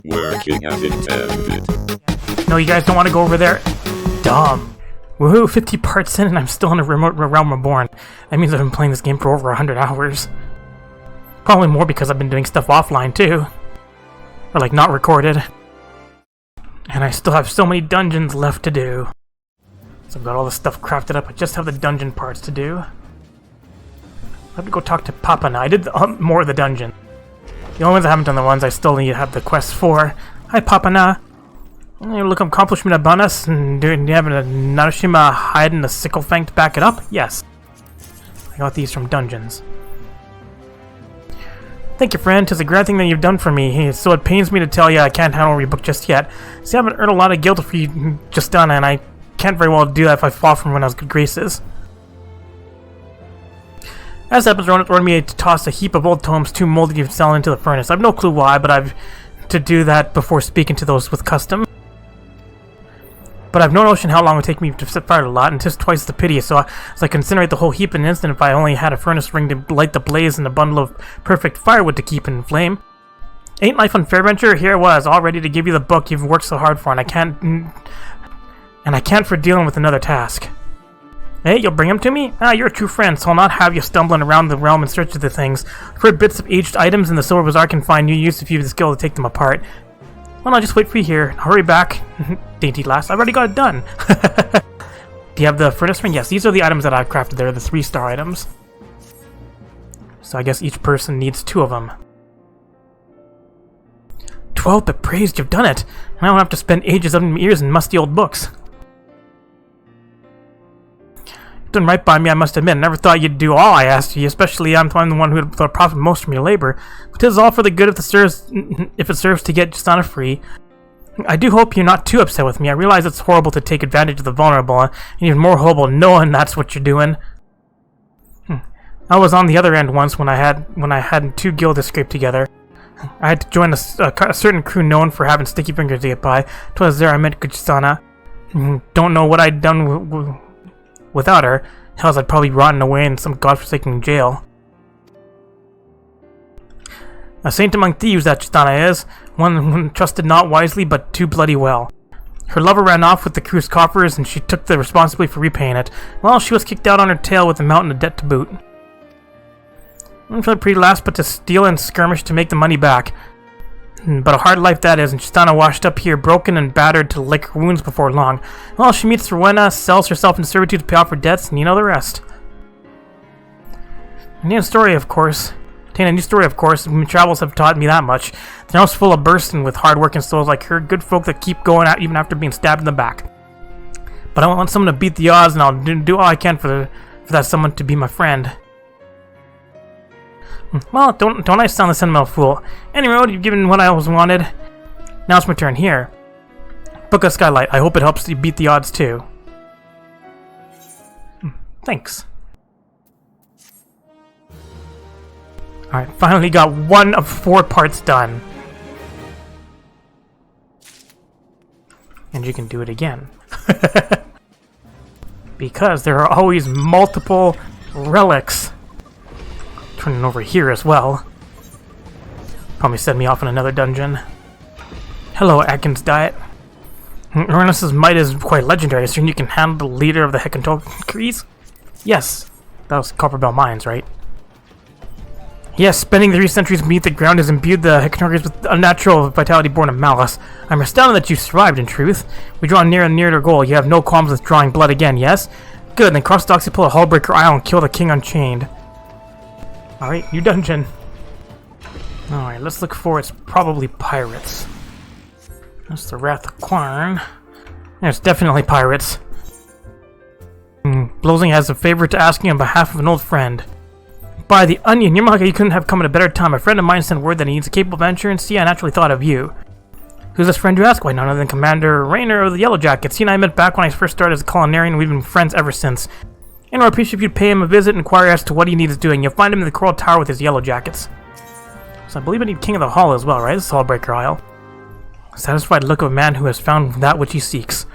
Working as intended. No, you guys don't want to go over there? Dumb. Woohoo, 50 parts in and I'm still in a remote realm reborn. That means I've been playing this game for over 100 hours. Probably more because I've been doing stuff offline too. Or like not recorded. And I still have so many dungeons left to do. So I've got all the stuff crafted up, I just have the dungeon parts to do. I have to go talk to Papa now. I did more of the dungeon. The only ones I haven't done the ones I still need to have the quest for. Hi Papa na. Look, accomplishment bonus, and do you have a Narashima hide and a sickle fang to back it up? Yes. I got these from dungeons. Thank you, friend. 'Tis a grand thing that you've done for me, so it pains me to tell you I can't handle your book just yet. See, I haven't earned a lot of guilt for you just done, and I can't very well do that if I fall from when I was good graces. As happens, Ron ordered me to toss a heap of old tomes too moldy to sell into the furnace. I've no clue why, but I've to do that before speaking to those with custom. But I've no notion how long it would take me to set fire to a lot, and 'tis twice the pity, so as I can incinerate the whole heap in an instant if I only had a furnace ring to light the blaze and a bundle of perfect firewood to keep in flame. Ain't life unfair, Venture? Here I was, all ready to give you the book you've worked so hard for, and I can't for dealing with another task. Hey, you'll bring him to me? Ah, you're a true friend, so I'll not have you stumbling around the realm in search of the things. I've heard bits of aged items in the Silver Bazaar can find new use if you have the skill to take them apart. Well, I'll just wait for you here. Hurry back. Dainty lass, I've already got it done. Do you have the furnace ring? Yes, these are the items that I've crafted. They're the 3-star items. So I guess each person needs 2 of them. 12, but praised, you've done it. And I don't have to spend ages of years in musty old books. You've done right by me, I must admit. I never thought you'd do all I asked you, especially I'm the one who would profit most from your labor. But 'tis all for the good if it serves to get Justana free. I do hope you're not too upset with me. I realize it's horrible to take advantage of the vulnerable, and even more horrible knowing that's what you're doing. I was on the other end once when I had 2 guilds scraped together. I had to join a certain crew known for having sticky fingers to get by. 'Twas there I met Justana. Don't know what I'd done without her. Hells, I'd probably rotten away in some godforsaken jail. A saint among thieves, that Justana is. One trusted not wisely, but too bloody well. Her lover ran off with the crew's coffers, and she took the responsibility for repaying it. Well, she was kicked out on her tail with a mountain of debt to boot. For the pretty lass, but to steal and skirmish to make the money back. But a hard life that is, and Justana washed up here, broken and battered to lick her wounds before long. Well, she meets Rowena, sells herself into servitude to pay off her debts, and you know the rest. A new story, of course. My travels have taught me that much. The house full of bursting with hard-working souls like her, good folk that keep going out even after being stabbed in the back. But I want someone to beat the odds, and I'll do all I can for that someone to be my friend. Well, don't I sound the sentimental fool? Anyway, you've given what I always wanted. Now it's my turn here. Book of Skylight. I hope it helps you beat the odds too. Thanks. Alright, finally got 1 of 4 parts done. And you can do it again. Because there are always multiple relics. Turning over here as well. Probably set me off in another dungeon. Hello, ADKINS Diet. Ernest's might is quite legendary. Assume you can handle the leader of the Hecatoncres? Yes. That was Copperbell Mines, right? Yes, spending 3 centuries beneath the ground has imbued the Hecatoncres with unnatural vitality born of malice. I'm astounded that you survived, in truth. We draw near and near to our goal. You have no qualms with drawing blood again, yes? Good, then cross docks pull a Hullbreaker Isle and kill the king unchained. Alright, new dungeon. Alright, let's look for it's probably pirates. That's the Wrath of Quarn. Yeah, it's definitely pirates. Blozing has a favor to asking on behalf of an old friend. By the onion, Yamaka, you couldn't have come at a better time. A friend of mine sent word that he needs a capable adventurer, and see, I naturally thought of you. Who's this friend, you ask? Why, none other than Commander Raynor of the Yellow Jackets. He and I met back when I first started as a culinarian, and we've been friends ever since. And I appreciate if you'd pay him a visit and inquire as to what he needs doing. You'll find him in the Coral Tower with his Yellow Jackets. So I believe I need King of the Hall as well, right? This is Hullbreaker Isle. A satisfied look of a man who has found that which he seeks.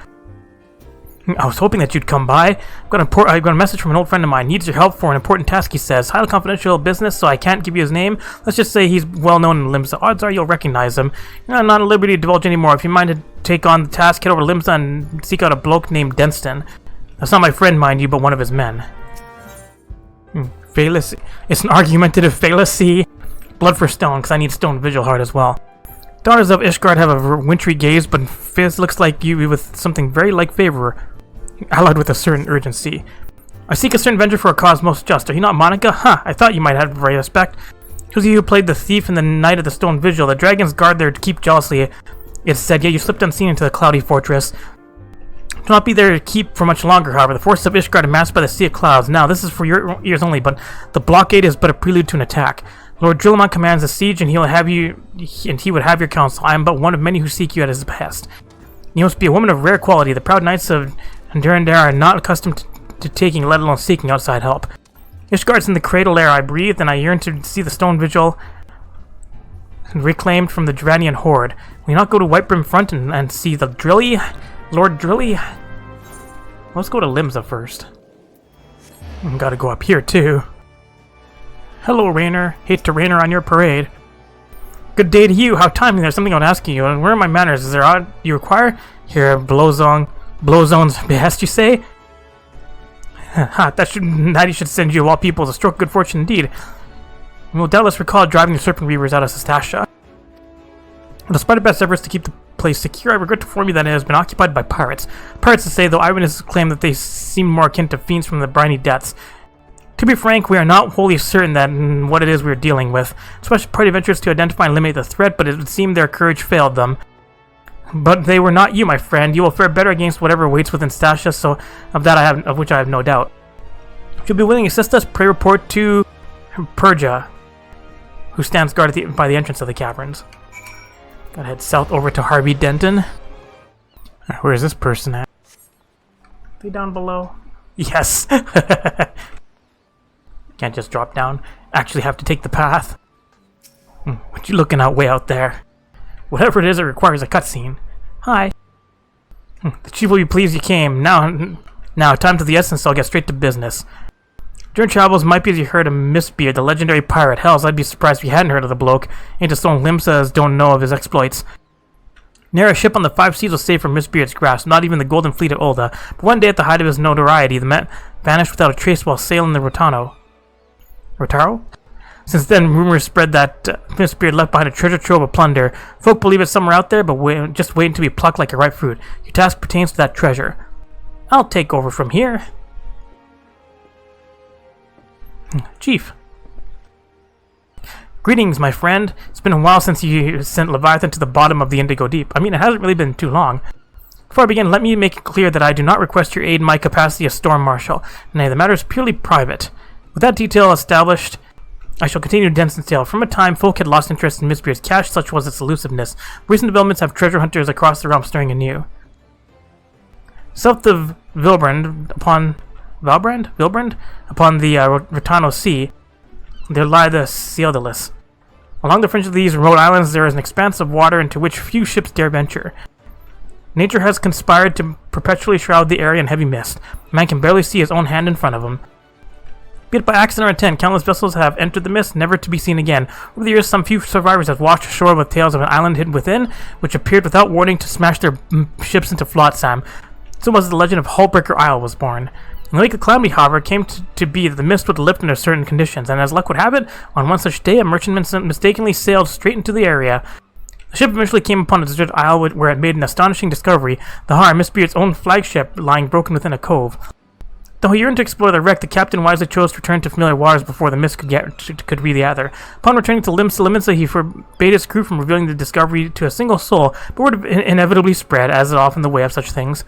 I was hoping that you'd come by. I've got a message from an old friend of mine. Needs your help for an important task, he says. Highly confidential business, so I can't give you his name. Let's just say he's well known in Limsa. Odds are you'll recognize him. You're not at liberty to divulge anymore. If you mind to take on the task, head over to Limsa and seek out a bloke named Denston. That's not my friend, mind you, but one of his men. Fallacy. It's an argumentative fallacy. Blood for stone, because I need stone Vigil heart as well. Daughters of Ishgard have a wintry gaze, but Fizz looks like you with something very like favor, allied with a certain urgency. I seek a certain venture for a cause most just. Are you not Monica? Huh, I thought you might have respect. It was you who played the thief in the night of the stone Vigil. The dragons guard their keep jealously, it said, yet you slipped unseen into the cloudy fortress. Do not be there to keep for much longer, however. The forces of Ishgard amassed by the sea of clouds. Now, this is for your ears only, but the blockade is but a prelude to an attack. Lord Drillamon commands a siege, and he would have your counsel. I am but one of many who seek you at his behest. You must be a woman of rare quality. The proud knights of Durandar are not accustomed to taking, let alone seeking, outside help. Ishgard's in the cradle air I breathe, and I yearn to see the stone Vigil reclaimed from the Duranian horde. Will you not go to Whitebrim Front and see the Drilly? Lord Drilly? Let's go to Limsa first. Gotta go up here, too. Hello, Rainer. Hate to rain on your parade. Good day to you. How timely. There's something I want to ask you. And where are my manners? Is there aught you require? Here, Blowzone's behest, you say? Ha, that should send you of all people as a stroke of good fortune indeed. You will doubtless recall driving the Serpent Reavers out of Sastasha. Despite our best efforts to keep the place secure, I regret to inform you that it has been occupied by pirates. Pirates to say, though eyewitnesses claim that they seem more akin to fiends from the briny depths. To be frank, we are not wholly certain that what it is we are dealing with. Special party ventures to identify and eliminate the threat, but it would seem their courage failed them. But they were not you, my friend. You will fare better against whatever awaits within Sastasha, so of which I have no doubt. If you'll be willing to assist us, pray report to Perja, who stands guard by the entrance of the caverns. Gotta head south over to Harvey Denton. Where is this person at? Are they down below? Yes! Can't just drop down. Actually have to take the path. What you looking at way out there? Whatever it is, it requires a cutscene. Hi. The chief will be pleased you came. Now, time to the essence, so I'll get straight to business. During travels, might be as you heard of Mistbeard, the legendary pirate. Hells, I'd be surprised if you hadn't heard of the bloke. Ain't just stone Limsas don't know of his exploits. Ne'er a ship on the five seas was safe from Mistbeard's grasp, not even the golden fleet of Ulda. But one day at the height of his notoriety, the man vanished without a trace while sailing the Rotaro? Since then, rumors spread that Mistbeard left behind a treasure trove of plunder. Folk believe it's somewhere out there, but just waiting to be plucked like a ripe fruit. Your task pertains to that treasure. I'll take over from here. Chief. Greetings, my friend. It's been a while since you sent Leviathan to the bottom of the Indigo Deep. I mean, it hasn't really been too long. Before I begin, let me make it clear that I do not request your aid in my capacity as Storm Marshal. Nay, the matter is purely private. With that detail established, I shall continue Denson's tale. From a time, folk had lost interest in Mistbeard's cache, such was its elusiveness. Recent developments have treasure hunters across the realm stirring anew. South of Vilbrand, upon the Rotano Sea, there lie the Sealdalis. Along the fringe of these remote islands, there is an expanse of water into which few ships dare venture. Nature has conspired to perpetually shroud the area in heavy mist. Man can barely see his own hand in front of him. Be it by accident or intent, countless vessels have entered the mist, never to be seen again. Over the years, some few survivors have washed ashore with tales of an island hidden within, which appeared without warning to smash their ships into flotsam. So was the legend of Hullbreaker Isle was born. In the Lake of Calamity, however, came to be that the mist would lift under certain conditions, and as luck would have it, on one such day, a merchantman mistakenly sailed straight into the area. The ship eventually came upon a deserted isle where it made an astonishing discovery, the Har, Mistbeard's own flagship, lying broken within a cove. Though he yearned to explore the wreck, the captain wisely chose to return to familiar waters before the mist could regather. Upon returning to Limsa, he forbade his crew from revealing the discovery to a single soul, but would have inevitably spread, as is often the way of such things.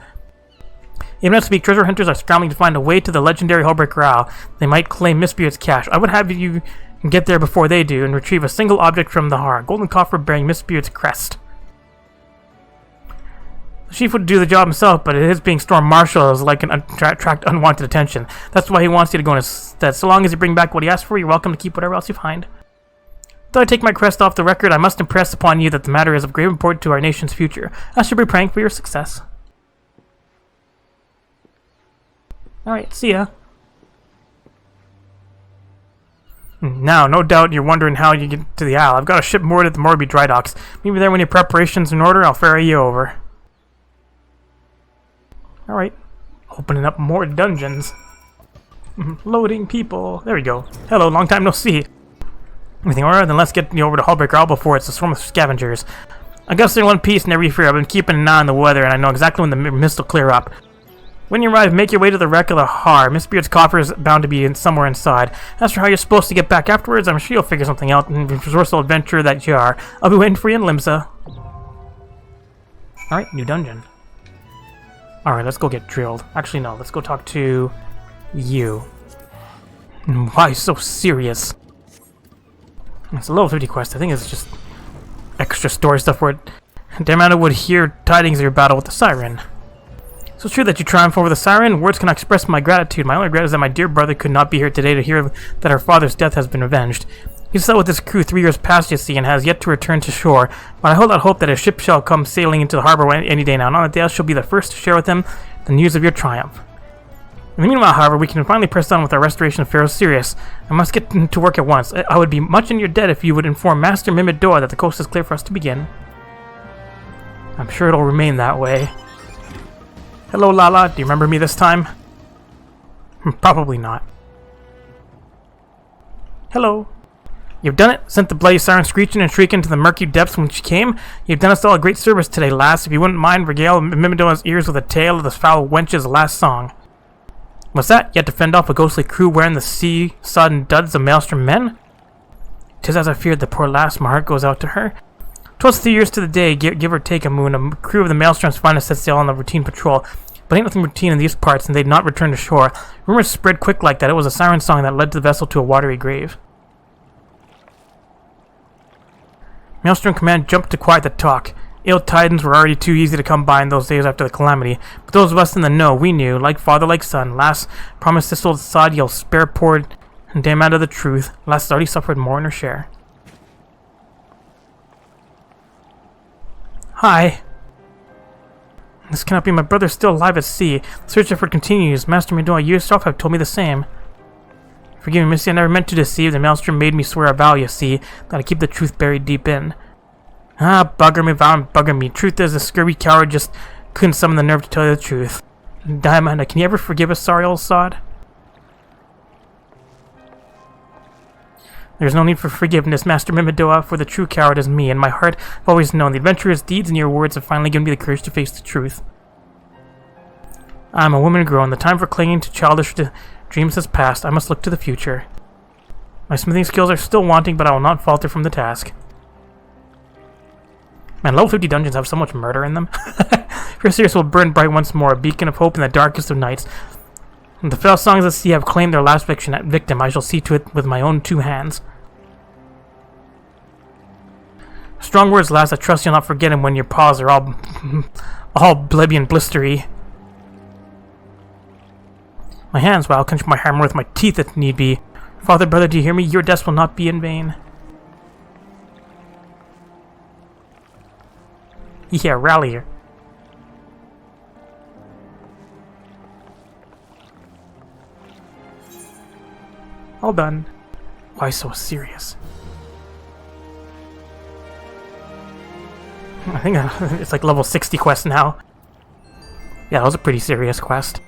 Even as we speak, treasure hunters are scrambling to find a way to the legendary Hullbreaker Isle. They might claim Mistbeard's cache. I would have you get there before they do and retrieve a single object from the Har, a golden coffer bearing Mistbeard's crest. The chief would do the job himself, but his being Storm Marshal is like an attract unwanted attention. That's why he wants you to go in his stead. So long as you bring back what he asked for, you're welcome to keep whatever else you find. Though I take my crest off the record, I must impress upon you that the matter is of grave importance to our nation's future. I should be praying for your success. Alright, see ya. Now, no doubt you're wondering how you get to the Isle. I've got a ship moored at the Morby dry docks. Meet me there when your preparation's in order. I'll ferry you over. Alright. Opening up more dungeons. Loading people. There we go. Hello, long time no see. Everything alright? Then let's get you over to Hullbreaker all before it's a swarm of scavengers. I guess they're in one piece, never be fear. I've been keeping an eye on the weather, and I know exactly when the mist will clear up. When you arrive, make your way to the wreck of the Har. Miss Beard's coffer is bound to be somewhere inside. As for how you're supposed to get back afterwards, I'm sure you'll figure something out, resourceful adventurer that you are. I'll be waiting for you in Limsa. Alright, new dungeon. Alright, let's go get drilled. Actually, no, let's go talk to you. Why so serious? It's a level 50 quest. I think it's just extra story stuff where Damnata would hear tidings of your battle with the Siren. So it's true that you triumph over the Siren. Words cannot express my gratitude. My only regret is that my dear brother could not be here today to hear that our father's death has been avenged. He sailed with his crew 3 years past, you see, and has yet to return to shore. But I hold out hope that a ship shall come sailing into the harbor any day now. And on that day I shall be the first to share with him the news of your triumph. In the meanwhile, however, we can finally press on with our restoration of Pharaoh Sirius. I must get to work at once. I would be much in your debt if you would inform Master Mimidoa that the coast is clear for us to begin. I'm sure it'll remain that way. Hello, Lala. Do you remember me this time? Probably not. Hello. You've done it. Sent the bloody siren screeching and shrieking to the murky depths when she came. You've done us all a great service today, lass. If you wouldn't mind, regale Mimidoa's ears with a tale of this foul wench's last song. What's that? You had to fend off a ghostly crew wearing the sea-sodden duds of Maelstrom men? 'Tis as I feared, the poor lass. My heart goes out to her. 'Twas 3 years to the day, give or take a moon. A crew of the Maelstrom's finest set sail on a routine patrol. But ain't nothing routine in these parts, and they'd not return to shore. Rumors spread quick like that. It was a siren song that led the vessel to a watery grave. Maelstrom Command jumped to quiet the talk. Ill tidings were already too easy to come by in those days after the calamity. But those of us in the know, we knew, like father, like son. Lass promised this old sod you'll spare poor damn out of the truth. Lass has already suffered more in her share. Hi. This cannot be. My brother's still alive at sea. The search effort continues. Master Mimidoa, you yourself have told me the same. Forgive me, Missy, I never meant to deceive. The Maelstrom made me swear a vow, you see, that I keep the truth buried deep in. Ah, bugger me, vow and bugger me. Truth is, the scurvy coward just couldn't summon the nerve to tell you the truth. Diamond, can you ever forgive a sorry old sod? There's no need for forgiveness, Master Mimidoa, for the true coward is me. In my heart, I've always known the adventurous deeds and your words have finally given me the courage to face the truth. I am a woman grown. The time for clinging to childish dreams has passed. I must look to the future. My smithing skills are still wanting, but I will not falter from the task. Man, level 50 dungeons have so much murder in them. Pharaoh Sirius will burn bright once more, a beacon of hope in the darkest of nights. The fell songs of the sea have claimed their last victim. I shall see to it with my own 2 hands. Strong words, lass. I trust you'll not forget him when your paws are all blebby and blistery. My hands, well, I'll clench my hammer with my teeth if need be. Father, brother, do you hear me? Your death will not be in vain. Yeah, rally her. All done. Why so serious? I think it's like level 60 quest now. Yeah, that was a pretty serious quest.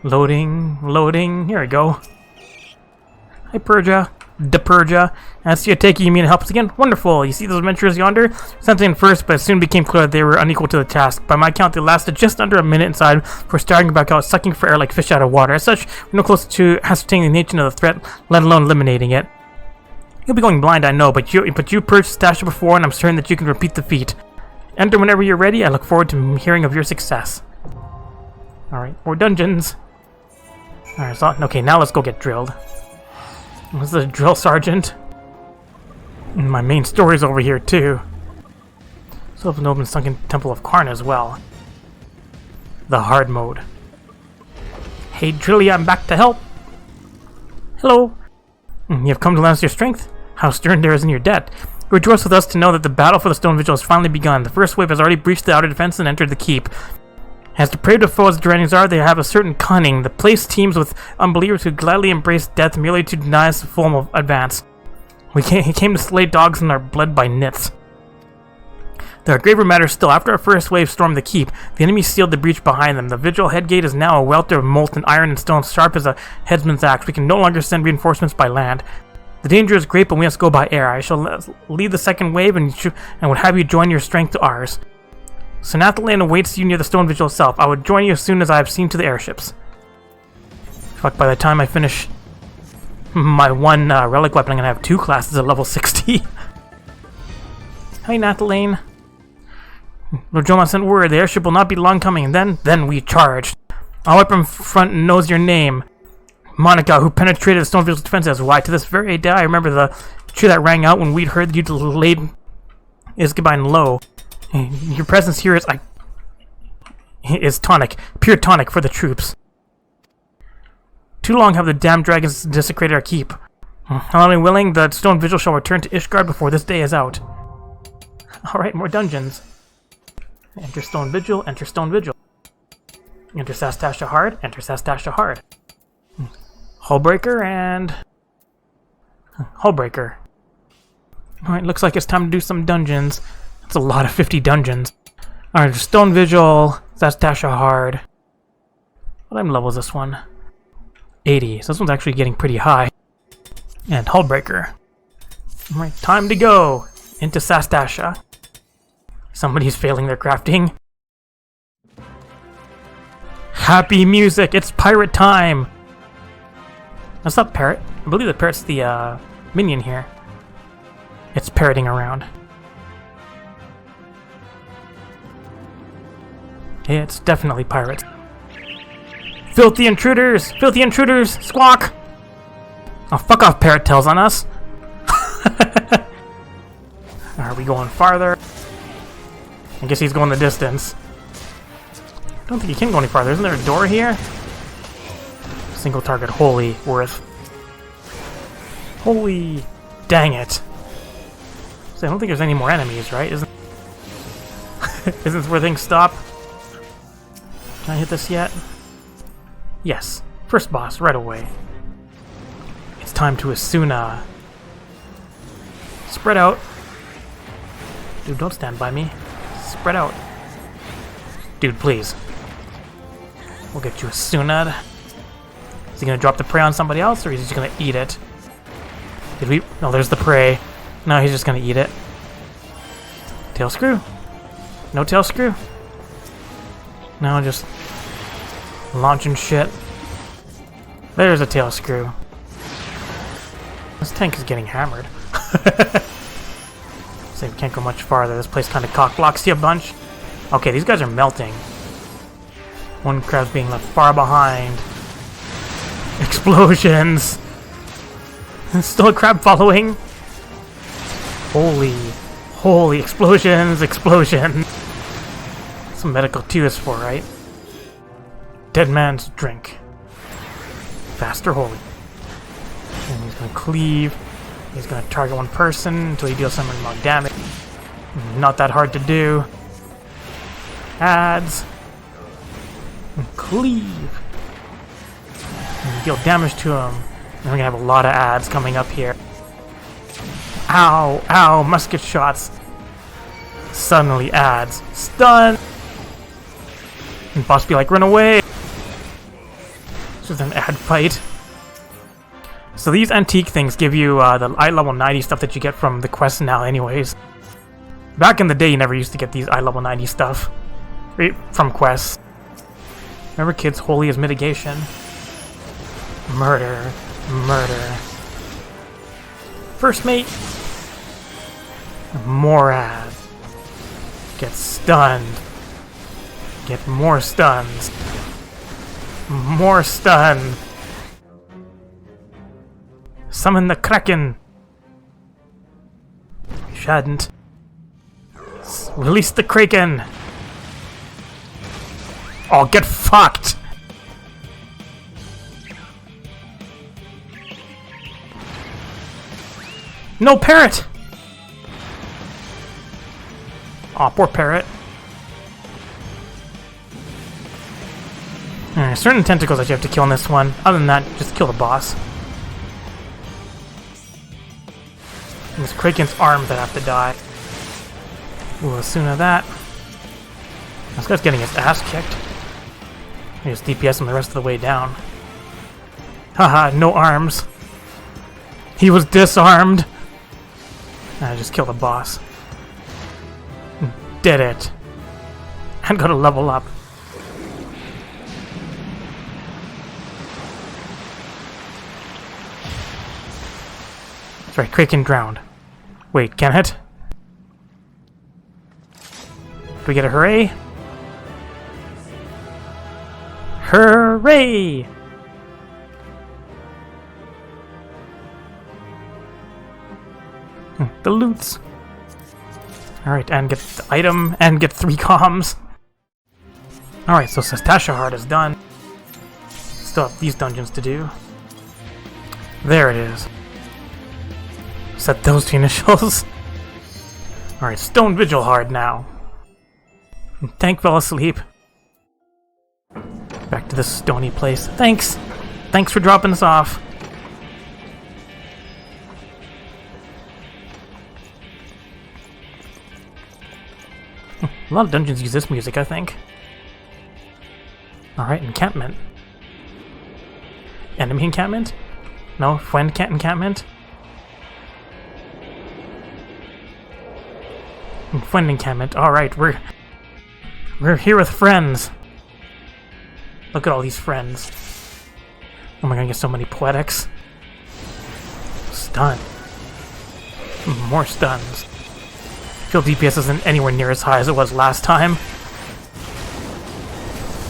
Loading. Here we go. Hi, Purja. Purja. I see you take you mean to help us again? Wonderful. You see those adventurers yonder? Something at first, but it soon became clear that they were unequal to the task. By my count, they lasted just under a minute inside before starting back out, sucking for air like fish out of water. As such, we're no closer to ascertaining the nature of the threat, let alone eliminating it. You'll be going blind, I know, but you purged Sastasha before, and I'm certain that you can repeat the feat. Enter whenever you're ready. I look forward to hearing of your success. Alright, more dungeons. Alright, so, okay, now let's go get drilled. This is the drill sergeant. And my main story's over here, too. So have an open sunken temple of Karn as well. The hard mode. Hey, Drilly, I'm back to help. Hello. You have come to lend us your strength? How stern there is in your debt. Rejoice with us to know that the battle for the Stone Vigil has finally begun. The first wave has already breached the outer defense and entered the keep. As depraved of foes dreadings are, they have a certain cunning. The place teems with unbelievers who gladly embrace death merely to deny us the full advance. He came to slay dogs and are bled by nits. There are graver matters still. After our first wave stormed the keep, the enemy sealed the breach behind them. The Vigil headgate is now a welter of molten iron and stone sharp as a headsman's axe. We can no longer send reinforcements by land. The danger is great, but we must go by air. I shall lead the second wave and would have you join your strength to ours. Sanathalan awaits you near the stone Vigil itself. I would join you as soon as I have seen to the airships. Fuck, by the time I finish my one relic weapon, I'm gonna have 2 classes at level 60. Hi, Nathalan. Lord Joma sent word. The airship will not be long coming, and then we charged. Our weapon front knows your name. Monica, who penetrated the stone Vigil's defenses. Why, to this very day, I remember the cheer that rang out when we'd heard that you'd laid Isgabine low. Your presence here is tonic, pure tonic for the troops. Too long have the damned dragons desecrated our keep. Not willing, the stone Vigil shall return to Ishgard before this day is out. Alright, more dungeons. Enter stone Vigil, enter stone Vigil. Enter Sastasha hard, enter Sastasha hard. Hullbreaker and Hullbreaker. Alright, looks like it's time to do some dungeons. That's a lot of 50 dungeons. Alright, stone Vigil, Sastasha hard. What level is this one? 80, so this one's actually getting pretty high. And Hullbreaker. Alright, time to go into Sastasha. Somebody's failing their crafting. Happy music! It's pirate time! That's not parrot. I believe the parrot's the minion here. It's parroting around. It's definitely pirates. Filthy intruders! Filthy intruders! Squawk! Oh, fuck off, parrot tails on us. Are we going farther? I guess he's going the distance. I don't think he can go any farther. Isn't there a door here? Single target, holy worth. Holy dang it. So I don't think there's any more enemies, right? Isn't this where things stop? Can I hit this yet? Yes. First boss, right away. It's time to Asuna. Spread out. Dude, don't stand by me. Spread out. Dude, please. We'll get you Asuna'd. Is he gonna drop the prey on somebody else, or is he just gonna eat it? Did we? No, there's the prey. No, he's just gonna eat it. Tail screw? No tail screw? No, just launching shit. There's a tail screw. This tank is getting hammered. So we can't go much farther. This place kind of cock blocks you a bunch. Okay, these guys are melting. One crab's being left far behind. Explosions! Still a crab following? Holy explosions, explosions! Some medical too is for, right? Dead man's drink. Faster holy. And he's gonna cleave. He's gonna target one person until he deals some amount of damage. Not that hard to do. Adds. And cleave. And deal damage to him. And we're gonna have a lot of adds coming up here. Ow! Ow! Musket shots. Suddenly adds. Stun! And boss be like, run away! It's just an ad fight. So these antique things give you the eye level 90 stuff that you get from the quest now anyways. Back in the day you never used to get these eye level 90 stuff from quests. Remember kids, holy is mitigation. Murder. Murder. First mate. More ad. Get stunned. Get more stuns. More stun. Summon the Kraken. Shouldn't. Release the Kraken. Oh, get fucked. No parrot. Aw, poor parrot. Certain tentacles that you have to kill in this one. Other than that, just kill the boss. And it's Kraken's arms that have to die. Ooh, as soon as that. This guy's getting his ass kicked. I just DPS him the rest of the way down. Haha, no arms. He was disarmed. I just killed the boss. Did it. And got to level up. That's right, Kraken drowned. Wait, can it? Do we get a hooray? Hooray! The loots. Alright, and get the item, and get 3 comms. Alright, so Sastasha Heart is done. Still have these dungeons to do. There it is. Set those 2 initials. Alright, Stone Vigil Heart now. Tank fell asleep. Back to this stony place. Thanks! Thanks for dropping us off. A lot of dungeons use this music, I think. Alright, encampment. Enemy encampment? No, friend encampment? Friend encampment. Alright, we're here with friends. Look at all these friends. Oh my god, I get so many poetics. Stun. More stuns. Field DPS isn't anywhere near as high as it was last time.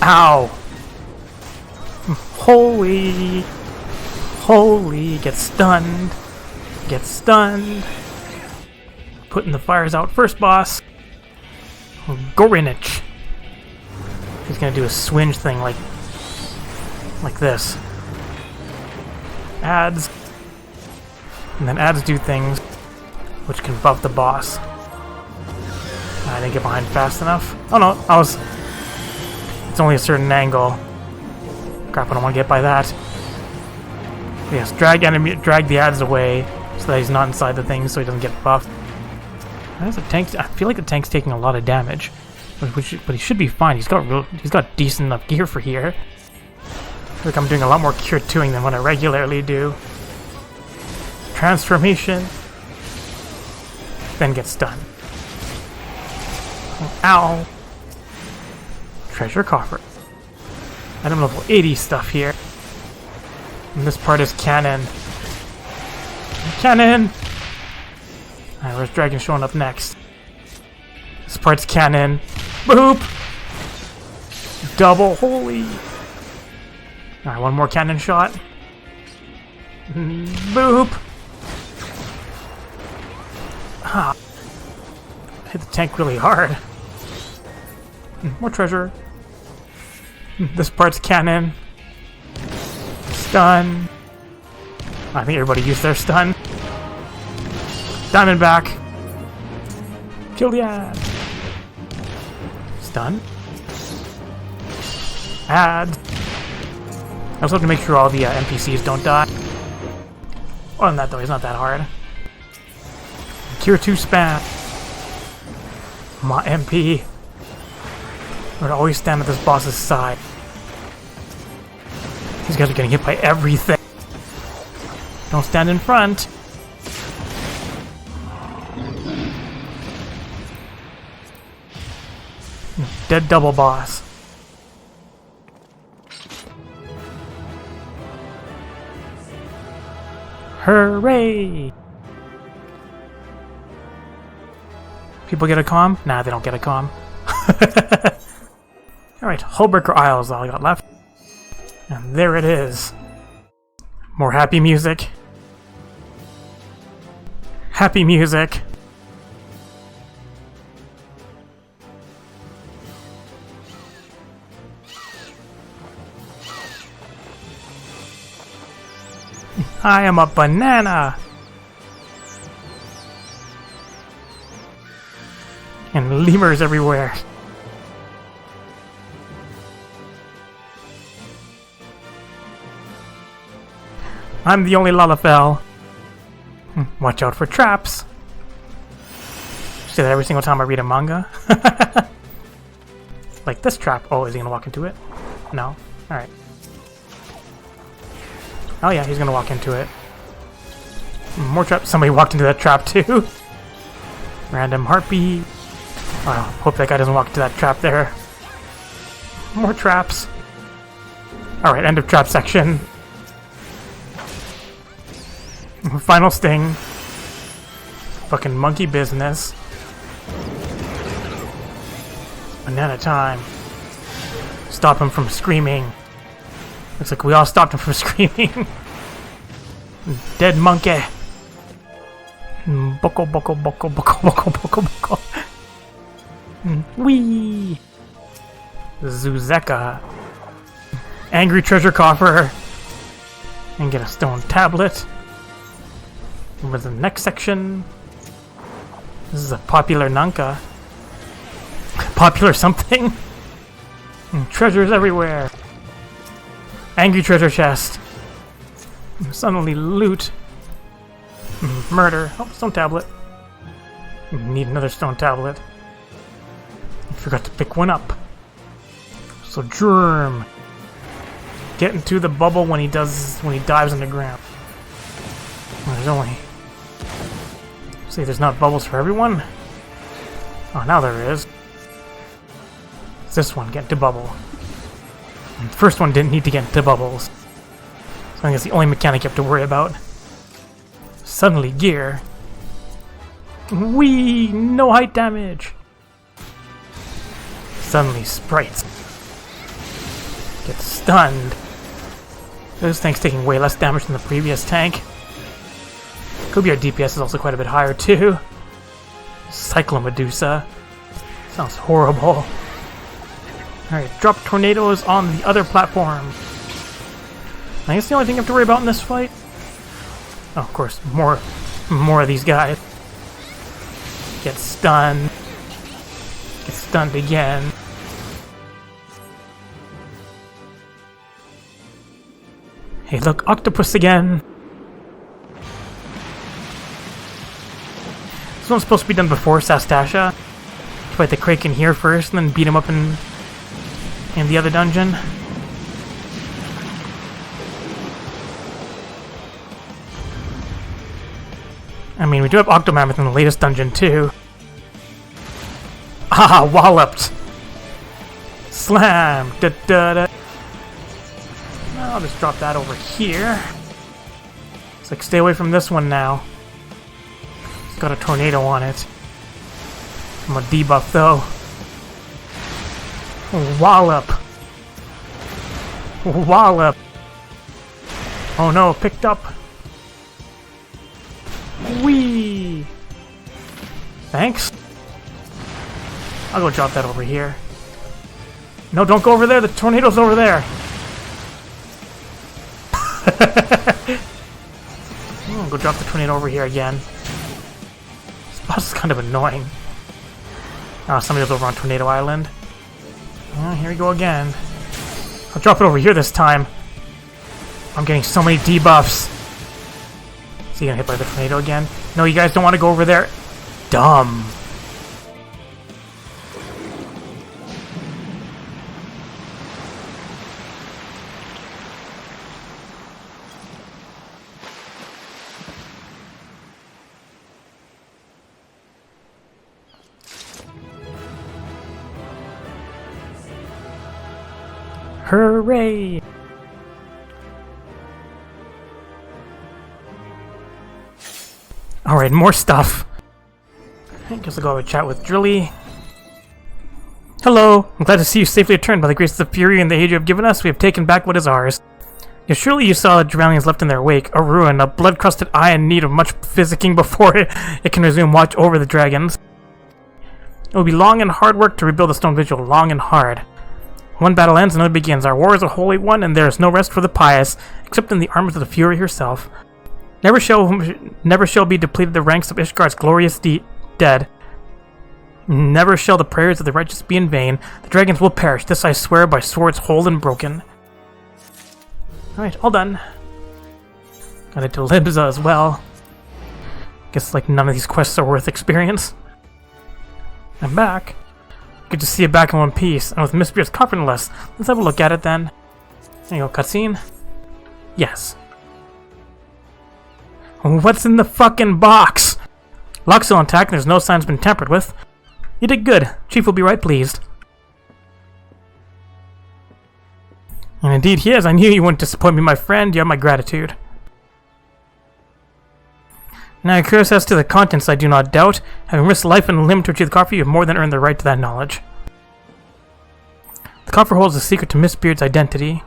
Ow! Holy! Holy! Get stunned! Get stunned! Putting the fires out. First boss! Gorinich! He's gonna do a swinge thing like this. Ads. And then ads do things which can buff the boss. I didn't get behind fast enough. Oh no, it's only a certain angle. Crap, I don't want to get by that. Yes, drag the ads away so that he's not inside the thing so he doesn't get buffed. That's a tank. I feel like the tank's taking a lot of damage. But he should be fine. He's got decent enough gear for here. I feel like I'm doing a lot more cure 2ing than what I regularly do. Transformation. Then get stunned. Ow! Treasure coffer. Item level 80 stuff here. And this part is canon. Canon! Alright, where's Dragon showing up next? This part's canon. Boop! Double, holy! Alright, one more cannon shot. Boop! Ah. Hit the tank really hard. More treasure. This part's canon. Stun. I think everybody used their stun. Diamondback. Kill the ad. Stun. Ad. I also have to make sure all the NPCs don't die. Other than that though, he's not that hard. Cure 2 spam. My MP. I would always stand at this boss's side. These guys are getting hit by everything. Don't stand in front. Dead double boss. Hooray! People get a comm? Nah, they don't get a comm. Alright, Hullbreaker Isle is all I got left. And there it is. More happy music. Happy music. I am a banana! And lemurs everywhere. I'm the only Lalafell. Watch out for traps. Say that every single time I read a manga. Like this trap. Oh, is he gonna walk into it? No. Alright. Oh yeah, he's gonna walk into it. More traps. Somebody walked into that trap too. Random heartbeat. Wow, hope that guy doesn't walk into that trap there. More traps. Alright, end of trap section. Final sting. Fucking monkey business. Banana time. Stop him from screaming. Looks like we all stopped him from screaming. Dead monkey. Boko boko boko boko boko boko boko. Wee. Zuzeka. Angry treasure coffer. And get a stone tablet. Over the next section. This is a popular Nanka. Popular something? Treasures everywhere. Angry treasure chest. Suddenly loot. Murder. Oh, stone tablet. Need another stone tablet. Forgot to pick one up. So germ. Get into the bubble when he dives underground. There's only. See, there's not bubbles for everyone. Oh, now there is. It's this one, get into bubble. And the first one didn't need to get into bubbles. So I think it's the only mechanic you have to worry about. Suddenly gear. Whee! No height damage! Suddenly sprites. Get stunned. This tank's taking way less damage than the previous tank. Could be our DPS is also quite a bit higher too. Cyclomedusa. Sounds horrible. Alright, drop tornadoes on the other platform. I guess the only thing you have to worry about in this fight. Oh, of course, more of these guys. Get stunned. Get stunned again. Hey, look, octopus again. This one's supposed to be done before Sastasha. Fight the Kraken here first, and then beat him up in the other dungeon. I mean, we do have Octomammoth in the latest dungeon too. Ah, walloped! Slam! Da da da. I'll just drop that over here. It's like, stay away from this one now. It's got a tornado on it. I'm a debuff though. Wallop! Wallop! Oh no, picked up! Whee! Thanks. I'll go drop that over here. No, don't go over there, the tornado's over there! I'll go drop the tornado over here again. This boss is kind of annoying. Oh, somebody's over on Tornado Island. Oh, here we go again. I'll drop it over here this time. I'm getting so many debuffs. Is he gonna hit by the tornado again? No, you guys don't want to go over there. Dumb. Hooray! Alright, more stuff. I guess I'll go have a chat with Drilly. Hello! I'm glad to see you safely returned. By the grace of the Fury and the aid you have given us, we have taken back what is ours. Yes, surely you saw the Drownians left in their wake, a ruin, a blood-crusted eye in need of much physicking before it can resume watch over the dragons. It will be long and hard work to rebuild the stone Vigil, long and hard. One battle ends, another begins. Our war is a holy one, and there is no rest for the pious, except in the arms of the Fury herself. Never shall be depleted the ranks of Ishgar's glorious dead. Never shall the prayers of the righteous be in vain. The dragons will perish, this I swear by swords whole and broken. Alright, all done. Got it to Libza as well. Guess like none of these quests are worth experience. I'm back. Good to see you back in one piece, and with Miss Beard's comfortless. Let's have a look at it then. There you go, cutscene. Yes. What's in the fucking box? Lock's still intact and there's no signs been tampered with. You did good. Chief will be right pleased. And indeed he is. I knew you wouldn't disappoint me, my friend. You have my gratitude. Now you're curious as to the contents, I do not doubt. Having risked life and limb to achieve the coffer, you have more than earned the right to that knowledge. The coffer holds the secret to Miss Beard's identity.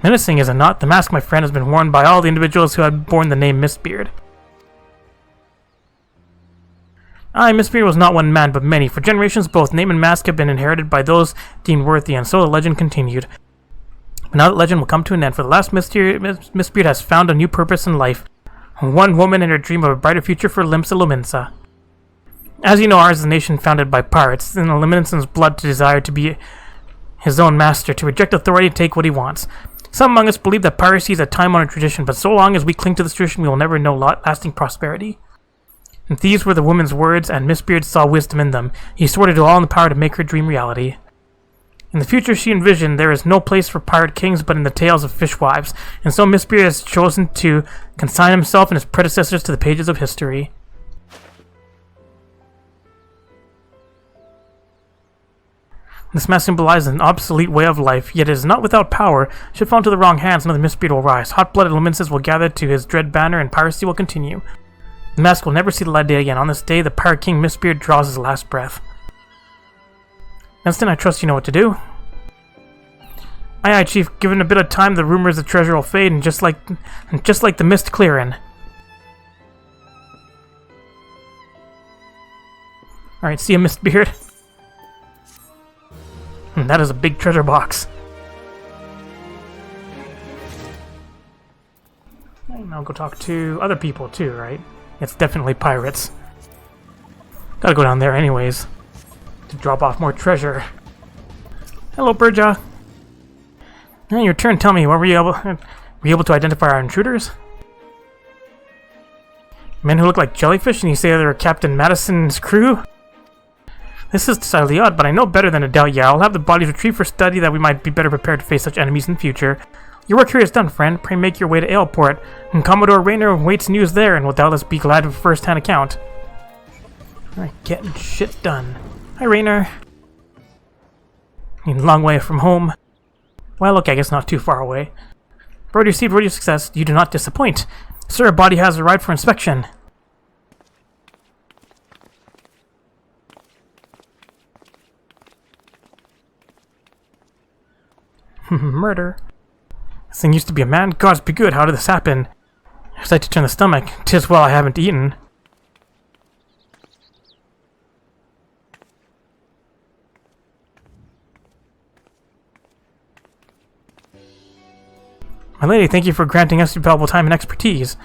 Menacing, is it not? The mask, my friend, has been worn by all the individuals who have borne the name Miss Beard. Aye, Miss Beard was not one man, but many. For generations, both name and mask have been inherited by those deemed worthy, and so the legend continued. But now that legend will come to an end, for the last Miss Beard has found a new purpose in life. One woman and her dream of a brighter future for Limsa Luminsa. As you know, ours is a nation founded by pirates, in Luminson's blood to desire to be his own master, to reject authority and take what he wants. Some among us believe that piracy is a time-honored tradition, but so long as we cling to this tradition, we will never know lasting prosperity. And these were the woman's words, and Miss Beard saw wisdom in them. He swore to all in the power to make her dream reality. In the future she envisioned, there is no place for pirate kings but in the tales of fishwives, and so Miss Beard has chosen to consign himself and his predecessors to the pages of history. This mask symbolizes an obsolete way of life, yet it is not without power. Should fall into the wrong hands, another Miss Beard will rise. Hot-blooded Luminses will gather to his dread banner, and piracy will continue. The mask will never see the light of day again. On this day, the pirate king Miss Beard draws his last breath. Dunstan, I trust you know what to do. Aye, aye, Chief. Given a bit of time, the rumors of the treasure will fade, and just like the mist clearing. All right, see you, Miss Beard. That is a big treasure box. And I'll go talk to other people too, right? It's definitely pirates. Gotta go down there anyways to drop off more treasure. Hello, Burja. Now your turn. Tell me, were you able to identify our intruders? Men who look like jellyfish, and you say they're Captain Madison's crew? This is decidedly odd, but I know better than to doubt you. I'll have the bodies retrieved for study that we might be better prepared to face such enemies in the future. Your work here is done, friend. Pray make your way to Aleport, and Commodore Raynor waits news there and will doubtless be glad of a first-hand account. Alright, getting shit done. Hi, Raynor. A long way from home. Well, okay, I guess not too far away. Bird received word of success. You do not disappoint. Sir, a body has arrived for inspection. Murder. This thing used to be a man? Gods be good, how did this happen? I like to turn the stomach. 'Tis well I haven't eaten. My lady, thank you for granting us your valuable time and expertise.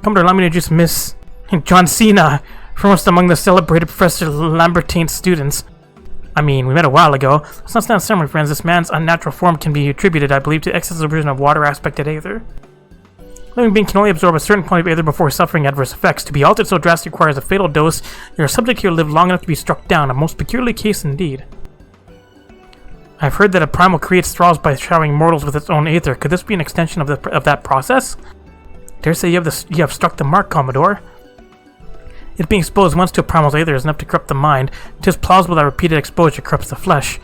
Come to allow me to introduce Miss John Cena, foremost among the celebrated Professor Lambertine's students. I mean, we met a while ago. Let's not stand still, my friends. This man's unnatural form can be attributed, I believe, to excess absorption of water aspect at Aether. Living being can only absorb a certain quantity of Aether before suffering adverse effects. To be altered so drastic requires a fatal dose. Your subject here lived long enough to be struck down, a most peculiar case indeed. I've heard that a primal creates thralls by showering mortals with its own Aether. Could this be an extension of that process? Dare say you have struck the mark, Commodore. It being exposed once to a primal's Aether is enough to corrupt the mind. 'Tis plausible that repeated exposure corrupts the flesh.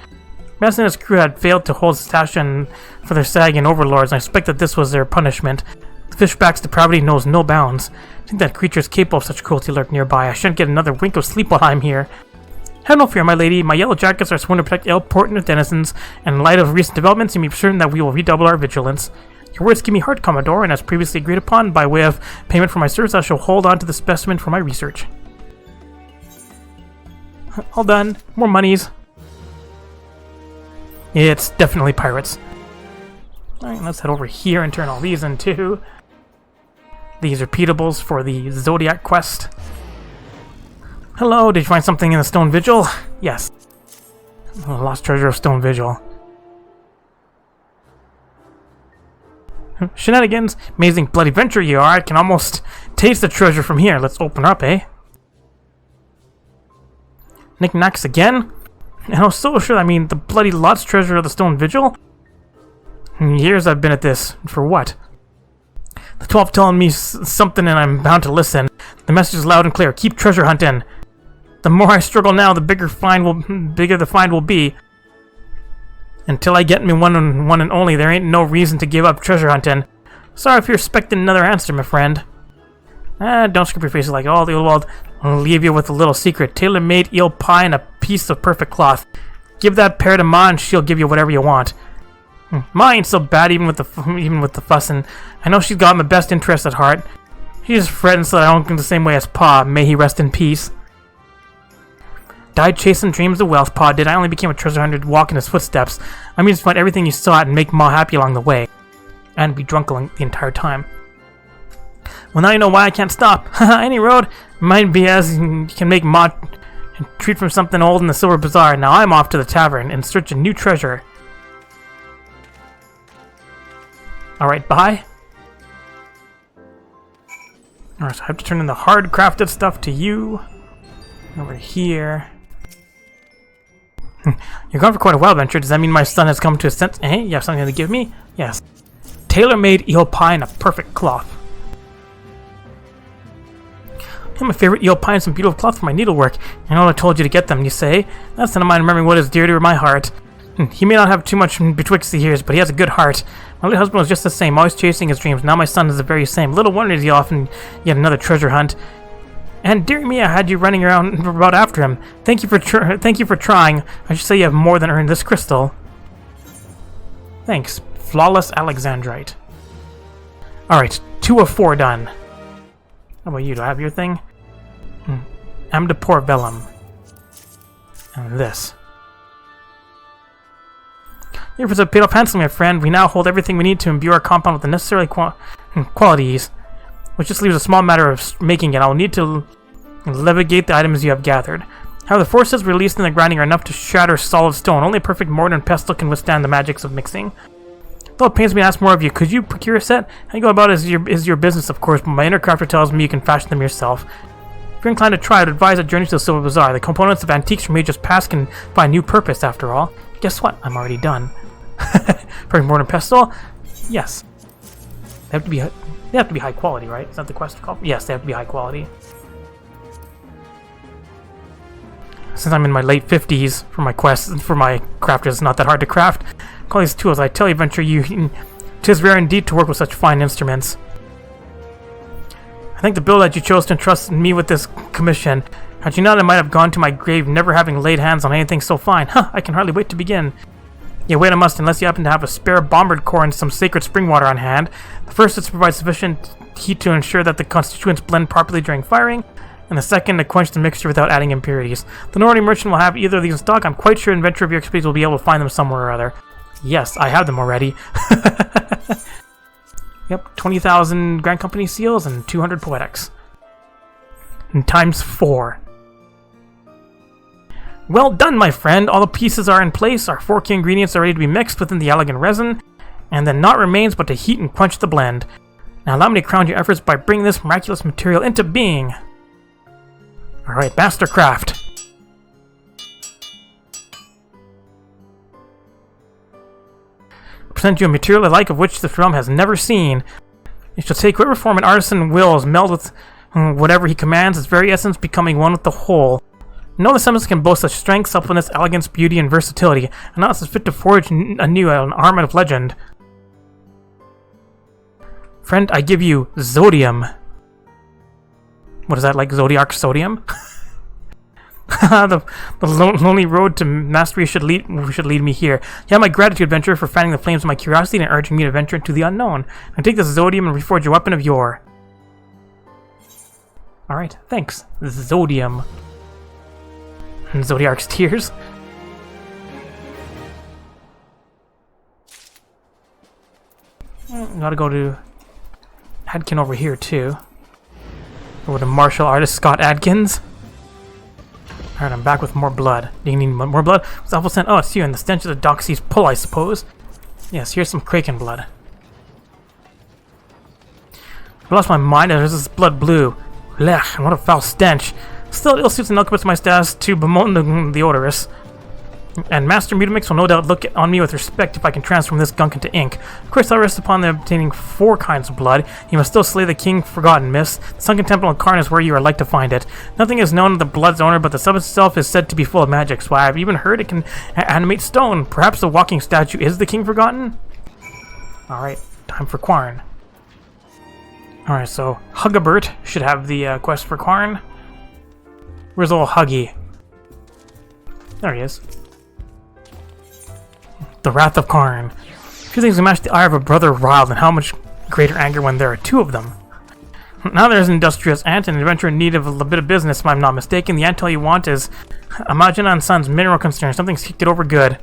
Madison and his crew had failed to hold Sastasha for their Sagian overlords, and I expect that this was their punishment. The fishback's depravity knows no bounds. I think that creatures capable of such cruelty lurk nearby. I shan't get another wink of sleep while I'm here. Have no fear, my lady. My yellow jackets are sworn to protect Aleport and its denizens, and in light of recent developments, you may be certain that we will redouble our vigilance. Your words give me heart, Commodore, and as previously agreed upon, by way of payment for my service, I shall hold on to the specimen for my research. All done. More monies. It's definitely pirates. Alright, let's head over here and turn all these into these repeatables for the Zodiac quest. Hello, did you find something in the Stone Vigil? Yes. Lost treasure of Stone Vigil. Shenanigans! Amazing bloody venture you are. I can almost taste the treasure from here. Let's open up, eh? Knickknacks again? And I was so sure, I mean, the bloody lost treasure of the stone Vigil? Years I've been at this. For what? The 12 telling me something and I'm bound to listen. The message is loud and clear. Keep treasure hunting. The more I struggle now, the bigger the find will be. Until I get me one and only, there ain't no reason to give up treasure hunting. Sorry if you're expecting another answer, my friend. Don't scrape your face like all the old world. I'll leave you with a little secret. Tailor-made eel pie and a piece of perfect cloth. Give that pair to Ma and she'll give you whatever you want. Ma ain't so bad even with the fussing. I know she's got my best interest at heart. She's fretting so that I don't think the same way as Pa. May he rest in peace. Died chasing dreams of wealth, Pa did. I only became a treasure hunter to walk in his footsteps. I mean, just find everything you sought and make Ma happy along the way. And be drunk the entire time. Well, now you know why I can't stop. Any road might be as you can make Ma treat from something old in the Silver Bazaar. Now I'm off to the tavern in search of new treasure. Alright, bye. Alright, so I have to turn in the hard crafted stuff to you. Over here. You're gone for quite a while, Venture. Does that mean my son has come to a sense? Eh? You have something to give me? Yes. Tailor-made eel pie and a perfect cloth. My favorite eel pie and some beautiful cloth for my needlework. I know I told you to get them, you say? That's none of mine remembering what is dear to my heart. He may not have too much betwixt the ears, but he has a good heart. My late husband was just the same, always chasing his dreams. Now my son is the very same. Little wonder he often yet another treasure hunt. And dear me, I had you running around about after him. Thank you for trying. I should say you have more than earned this crystal. Thanks. Flawless Alexandrite. Alright, 2 of 4 done. How about you? Do I have your thing? Am de Por Vellum. And this. Your efforts have paid off handsomely, my friend. We now hold everything we need to imbue our compound with the necessary qualities. Which just leaves a small matter of making it. I'll need to levitate the items you have gathered. However, the forces released in the grinding are enough to shatter solid stone. Only a perfect mortar and pestle can withstand the magics of mixing. Though it pains me to ask more of you, could you procure a set? How you go about it is your business, of course, but my inner crafter tells me you can fashion them yourself. If you're inclined to try, I'd advise a journey to the Silver Bazaar. The components of antiques from ages past can find new purpose, after all. Guess what? I'm already done. Perfect mortar and pestle? Yes. They have to be high quality, right? Is that the quest called? Yes, they have to be high quality. Since I'm in my late 50s for my quests, for my crafters, it's not that hard to craft. Call these tools. I tell you, Venture, tis rare indeed to work with such fine instruments. I think the bill that you chose to entrust me with this commission. Had you not, I might have gone to my grave never having laid hands on anything so fine. I can hardly wait to begin. Yeah, wait a must, unless you happen to have a spare bombard core and some sacred spring water on hand. The first is to provide sufficient heat to ensure that the constituents blend properly during firing, and the second to quench the mixture without adding impurities. The Nordic merchant will have either of these in stock. I'm quite sure in Venture of your expertise will be able to find them somewhere or other. Yes, I have them already. Yep, 20,000 Grand Company seals and 200 poetics. And times 4. Well done, my friend. All the pieces are in place. Our 4 key ingredients are ready to be mixed within the elegant resin, and then naught remains but to heat and quench the blend. Now allow me to crown your efforts by bringing this miraculous material into being. Alright, Mastercraft. Present you a material the like of which this realm has never seen. It shall take whatever form an artisan wills, meld with whatever he commands, its very essence becoming one with the whole. No other semblance can boast such strength, suppleness, elegance, beauty, and versatility, and not is fit to forge anew an armament of legend. Friend, I give you Zodium. What is that, like Zodiac Sodium? the lonely road to mastery should lead me here. You have my gratitude, Venture, for fanning the flames of my curiosity and urging me to venture into the unknown. Now take this Zodium and reforge your weapon of yore. Alright, thanks. Zodium. And Zodiac's tears. Gotta go to Adkin over here too. Over to martial artist Scott Adkins. Alright, I'm back with more blood. Do you need more blood? What's awful scent? Oh, it's you, and the stench of the Doxy's pull, I suppose. Yes, here's some Kraken blood. I lost my mind as this blood blue. Blech, what a foul stench. Still, ill suits and alchemists to my status to bemoan the odorous. And Master Mutamix will no doubt look on me with respect if I can transform this gunk into ink. Of course, I'll rest upon the obtaining 4 kinds of blood. You must still slay the king forgotten myths. The sunken temple in Karn is where you are like to find it. Nothing is known of the blood's owner, but the substance itself is said to be full of magic. So I've even heard it can animate stone. Perhaps the walking statue is the king forgotten? Alright, time for Quarn. Alright, so Huggabert should have the quest for Quarn. Where's old Huggy? There he is. The Wrath of Karn. Few things match the ire of a brother riled, and how much greater anger when there are 2 of them. Now there's an industrious ant, an adventurer in need of a bit of business, if I'm not mistaken. The ant all you want is Imagine on Sun's mineral concern. Something's kicked it over good.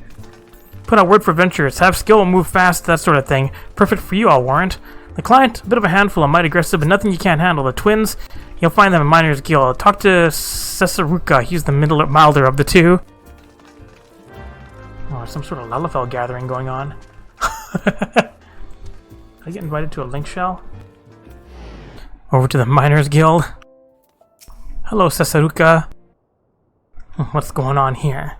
Put out word for ventures. Have skill, move fast, that sort of thing. Perfect for you, I'll warrant. The client, a bit of a handful, and might aggressive, but nothing you can't handle. The twins, you'll find them in Miner's Guild. Talk to Cesaruka. He's the milder of the 2. Oh, some sort of Lalafell gathering going on. Did I get invited to a link shell? Over to the Miners Guild. Hello, Cesaruka. What's going on here?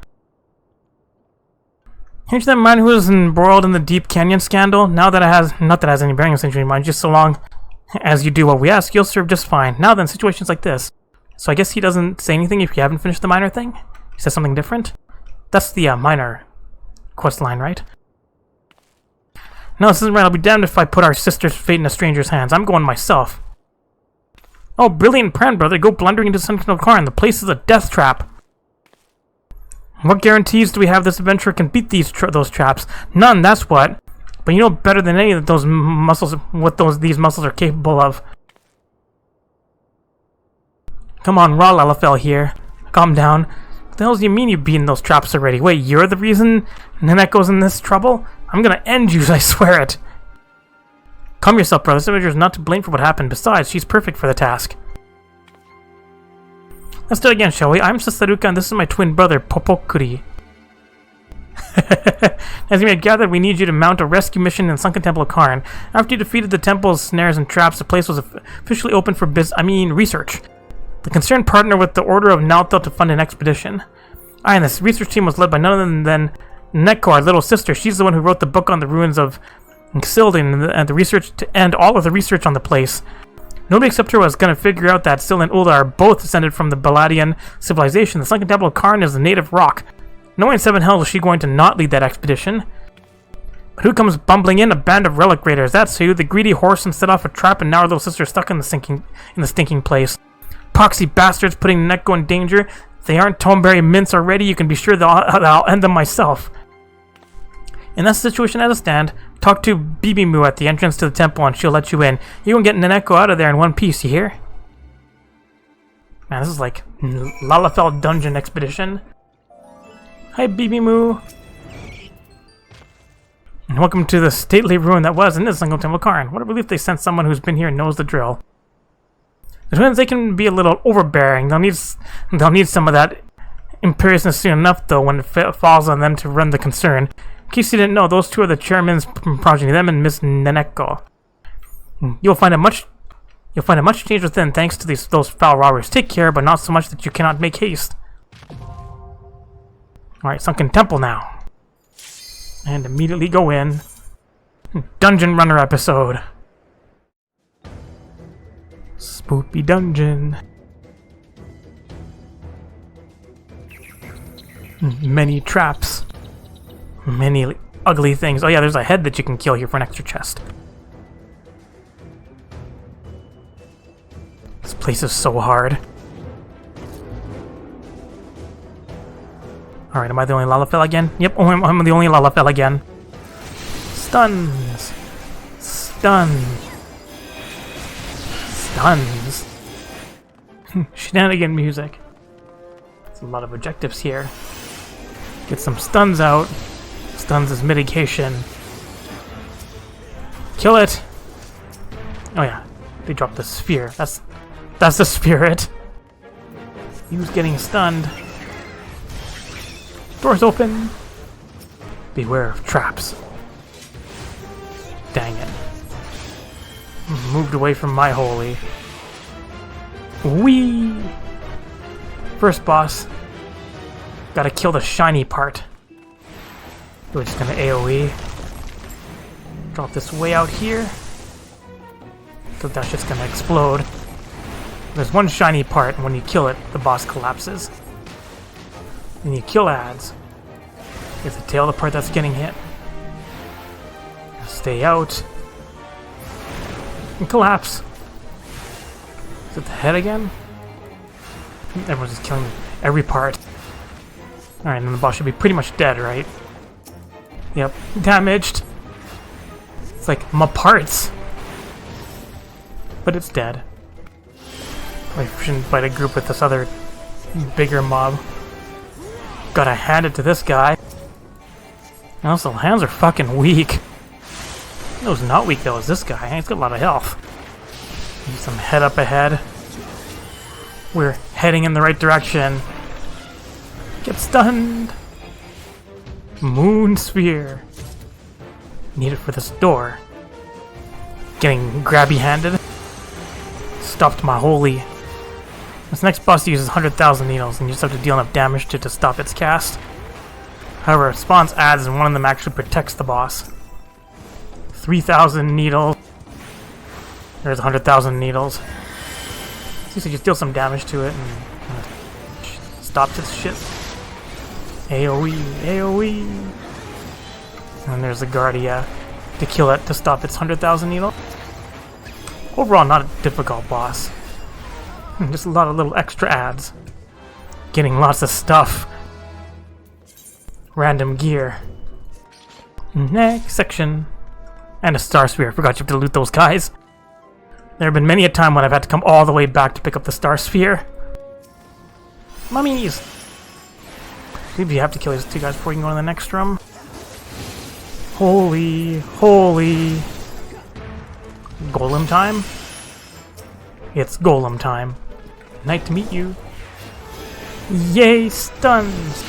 Here's that man who was embroiled in the Deep Canyon scandal. Now that it has, not that it has any bearing on Century Mind, just so long as you do what we ask, you'll serve just fine. Now then, situations like this. So I guess he doesn't say anything if you haven't finished the miner thing? He says something different? That's the miner quest line, right? No, this isn't right. I'll be damned if I put our sister's fate in a stranger's hands. I'm going myself. Oh, brilliant plan, brother. Go blundering into Sun Kingdom Karn. The place is a death trap. What guarantees do we have this adventurer can beat those traps? None, that's what. But you know better than any of those muscles what these muscles are capable of. Come on, raw Lalafell here. Calm down. What the hell do you mean you've beaten those traps already? Wait, you're the reason Neneko's in this trouble? I'm gonna end you, I swear it. Calm yourself, brother. This adventurer is not to blame for what happened. Besides, she's perfect for the task. Let's do it again, shall we? I'm Sasaruka, and this is my twin brother, Popokuri. As you may have gathered, we need you to mount a rescue mission in the Sunken Temple of Karn. After you defeated the temple's snares and traps, the place was officially open for research. The concerned partner with the Order of Nalthel to fund an expedition. And this research team was led by none other than Neko, our little sister. She's the one who wrote the book on the ruins of Xildin and the research to end all of the research on the place. Nobody except her was going to figure out that Syl and Ulda are both descended from the Baladian civilization. The Sunken Temple of Karn is a native rock. No way in 7 hells is she going to not lead that expedition. But who comes bumbling in? A band of relic raiders. That's who. The greedy horseman set off a trap, and now our little sister is stuck in the stinking place. Poxy bastards putting Neko in danger. If they aren't Toneberry mints already, you can be sure that I'll end them myself. In that situation as a stand, talk to Bibimu at the entrance to the temple and she'll let you in. You can get Neneko out of there in one piece, you hear? Man, this is like Lalafell Dungeon Expedition. Hi, Bibimu. And welcome to the stately ruin that was in this Sunken Temple of Karn. What a relief they sent someone who's been here and knows the drill. The twins, they can be a little overbearing. They'll need some of that imperiousness soon enough, though, when it falls on them to run the concern. In case you didn't know, those 2 are the chairman's progeny, them and Miss Neneko. You'll find it much change within, thanks to those foul robbers. Take care, but not so much that you cannot make haste. Alright, Sunken Temple now. And immediately go in. Dungeon Runner episode. Spoopy dungeon. Many traps. Many ugly things. Oh yeah, there's a head that you can kill here for an extra chest. This place is so hard. Alright, am I the only Lalafell again? Yep, I'm the only Lalafell again. Stuns. Stuns. Stuns. Shenanigan music. There's a lot of objectives here. Get some stuns out. Stuns as mitigation. Kill it! Oh yeah, they dropped the sphere. That's the spirit. He was getting stunned. Doors open. Beware of traps. Dang it. moved away from my holy. Whee! First boss. Gotta kill the shiny part. We're just gonna AoE. Drop this way out here. So that's just gonna explode. There's one shiny part, and when you kill it, the boss collapses. When you kill ads, it's the tail of the part that's getting hit. Stay out. And collapse. Is it the head again? Everyone's just killing every part. Alright, then the boss should be pretty much dead, right? Yep, damaged. It's like my parts. But it's dead. I shouldn't fight a group with this other bigger mob. Gotta hand it to this guy. Also, hands are fucking weak. No, who's not weak though is this guy. He's got a lot of health. Need some head up ahead. We're heading in the right direction. Get stunned. Moon sphere. Need it for this door. Getting grabby handed. Stopped my holy. This next boss uses 100,000 needles, and you just have to deal enough damage to stop its cast. However, it spawns ads, and one of them actually protects the boss. 3,000 needles. There's 100,000 needles. So you just deal some damage to it, and stops its shit. AoE, AoE. And there's the Guardia to kill it to stop its 100,000 needle. Overall, not a difficult boss. Just a lot of little extra ads. Getting lots of stuff. Random gear. Next section. And a star sphere. I forgot you have to loot those guys. There have been many a time when I've had to come all the way back to pick up the star sphere. Mummies! Maybe you have to kill these two guys before you can go to the next room. Holy, holy. Golem time? It's golem time. Nice to meet you. Yay, stuns!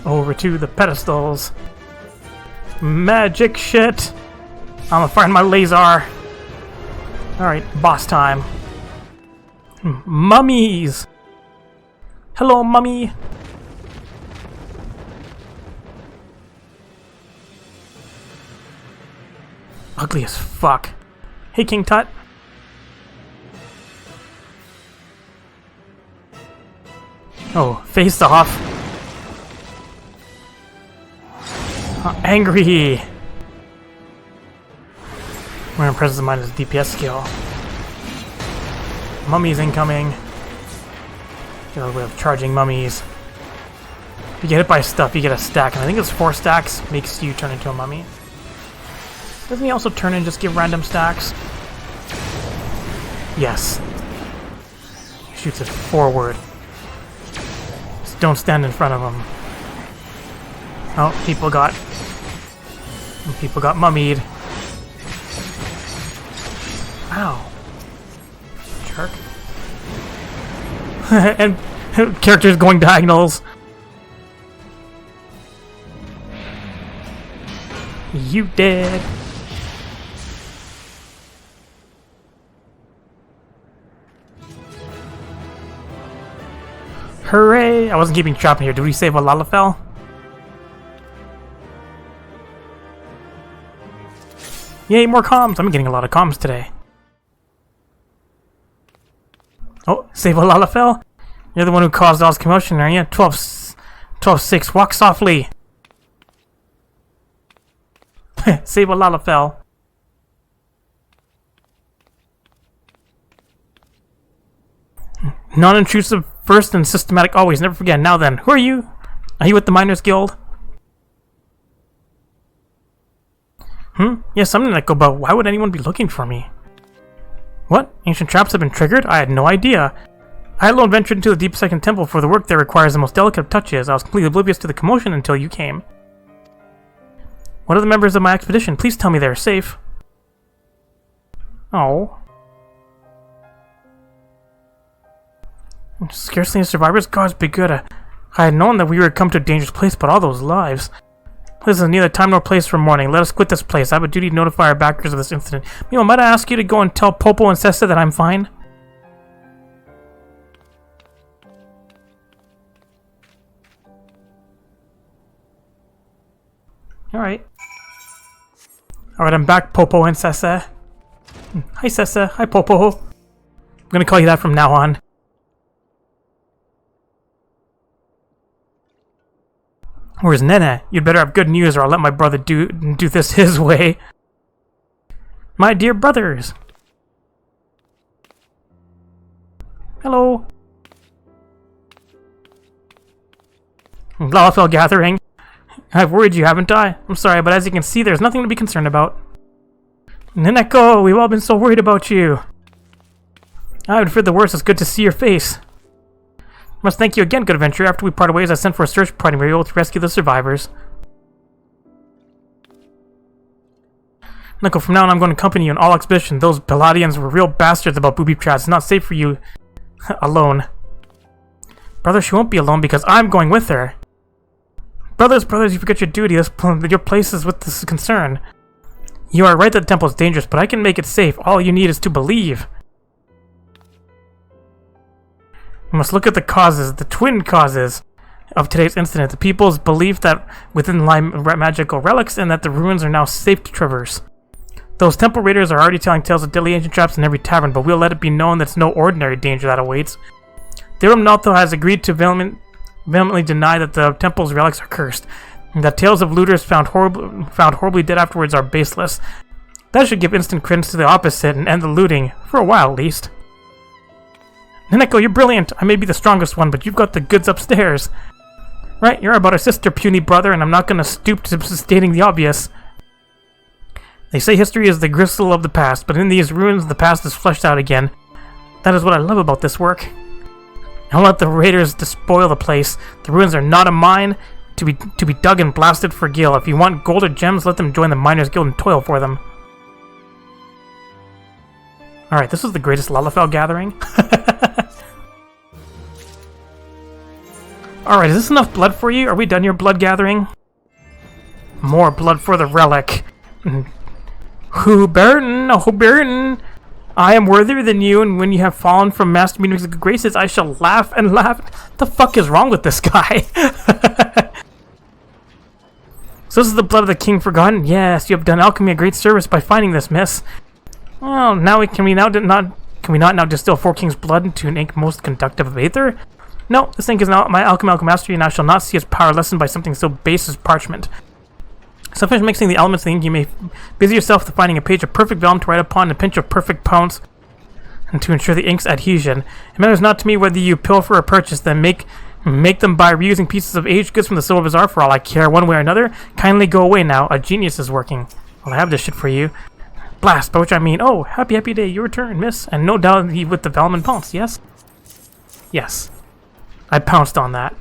Over to the pedestals. Magic shit! I'm gonna find my laser. Alright, boss time. Mummies! Hello, mummy! Ugly as fuck. Hey, King Tut. Oh, face off. Angry. We're gonna press the minus DPS skill. Mummies incoming. Get a way of charging mummies. If you get hit by stuff, you get a stack, and I think it's 4 stacks makes you turn into a mummy. Doesn't he also turn and just give random stacks? Yes. He shoots it forward. Just don't stand in front of him. Oh, people got mummied. Ow. Jerk. And characters going diagonals. You dead. Hooray! I wasn't keeping track here. Did we save a Lalafell? Yay, more comms! I'm getting a lot of comms today. Oh, save a Lalafell? You're the one who caused all this commotion, aren't you? 12-6, walk softly! Save a Lalafell. Non-intrusive first and systematic always. Never forget. Now then, who are you? Are you with the Miners Guild? Yes, I'm gonna go, but why would anyone be looking for me? What? Ancient traps have been triggered? I had no idea. I alone ventured into the deep second temple for the work that requires the most delicate of touches. I was completely oblivious to the commotion until you came. What are the members of my expedition? Please tell me they're safe. Oh. Scarcely any survivors? Gods be good. I had known that we would come to a dangerous place, but all those lives. This is neither time nor place for mourning. Let us quit this place. I have a duty to notify our backers of this incident. Meanwhile, might I ask you to go and tell Popo and Sesta that I'm fine? Alright. Alright, I'm back, Popo and Sessa. Hi, Sessa. Hi, Popo. I'm gonna call you that from now on. Where's Nene? You'd better have good news or I'll let my brother do this his way. My dear brothers. Hello. Lalafell gathering. I've worried you, haven't I? I'm sorry, but as you can see, there's nothing to be concerned about. Neneko, we've all been so worried about you. I would fear the worst. It's good to see your face. Must thank you again, good adventurer. After we parted ways, I sent for a search party and we were able to rescue the survivors. Neko, from now on, I'm going to accompany you in all expedition. Those Palladians were real bastards about booby traps. It's not safe for you alone. Brother, she won't be alone because I'm going with her. Brothers, you forget your duty. Your place is with this concern. You are right that the temple is dangerous, but I can make it safe. All you need is to believe. We must look at the causes, the twin causes of today's incident. The people's belief that within lie magical relics and that the ruins are now safe to traverse. Those temple raiders are already telling tales of deadly ancient traps in every tavern, but we'll let it be known that it's no ordinary danger that awaits. Dhiram Naltho has agreed to vehemently deny that the temple's relics are cursed, and that tales of looters found horribly dead afterwards are baseless. That should give instant credence to the opposite and end the looting, for a while at least. Neneko, you're brilliant. I may be the strongest one, but you've got the goods upstairs. Right, you're about our sister, puny brother, and I'm not going to stoop to stating the obvious. They say history is the gristle of the past, but in these ruins the past is fleshed out again. That is what I love about this work. Don't let the raiders despoil the place. The ruins are not a mine to be dug and blasted for gil. If you want gold or gems, let them join the Miners' Guild and toil for them. Alright, this is the greatest Lalafell gathering. Alright, is this enough blood for you? Are we done your blood gathering? More blood for the relic. Hullbreaker, I am worthier than you, and when you have fallen from Master Meeting's good graces, I shall laugh and laugh. The fuck is wrong with this guy? So this is the blood of the king forgotten? Yes, you have done alchemy a great service by finding this, miss. Well, can we not now distill 4 kings' blood into an ink most conductive of aether? No, this ink is not my alchemical mastery, and I shall not see its power lessened by something so base as parchment. So finish mixing the elements of the ink, you may busy yourself with finding a page of perfect vellum to write upon and a pinch of perfect pounce and to ensure the ink's adhesion. It matters not to me whether you pilfer or purchase them. Make them by reusing pieces of aged goods from the Silver Bazaar for all I care, one way or another. Kindly go away now. A genius is working. Well, I have this shit for you. Blast, by which I mean, oh, happy day, your return, miss. And no doubt with the vellum and pounce, yes? Yes. I pounced on that.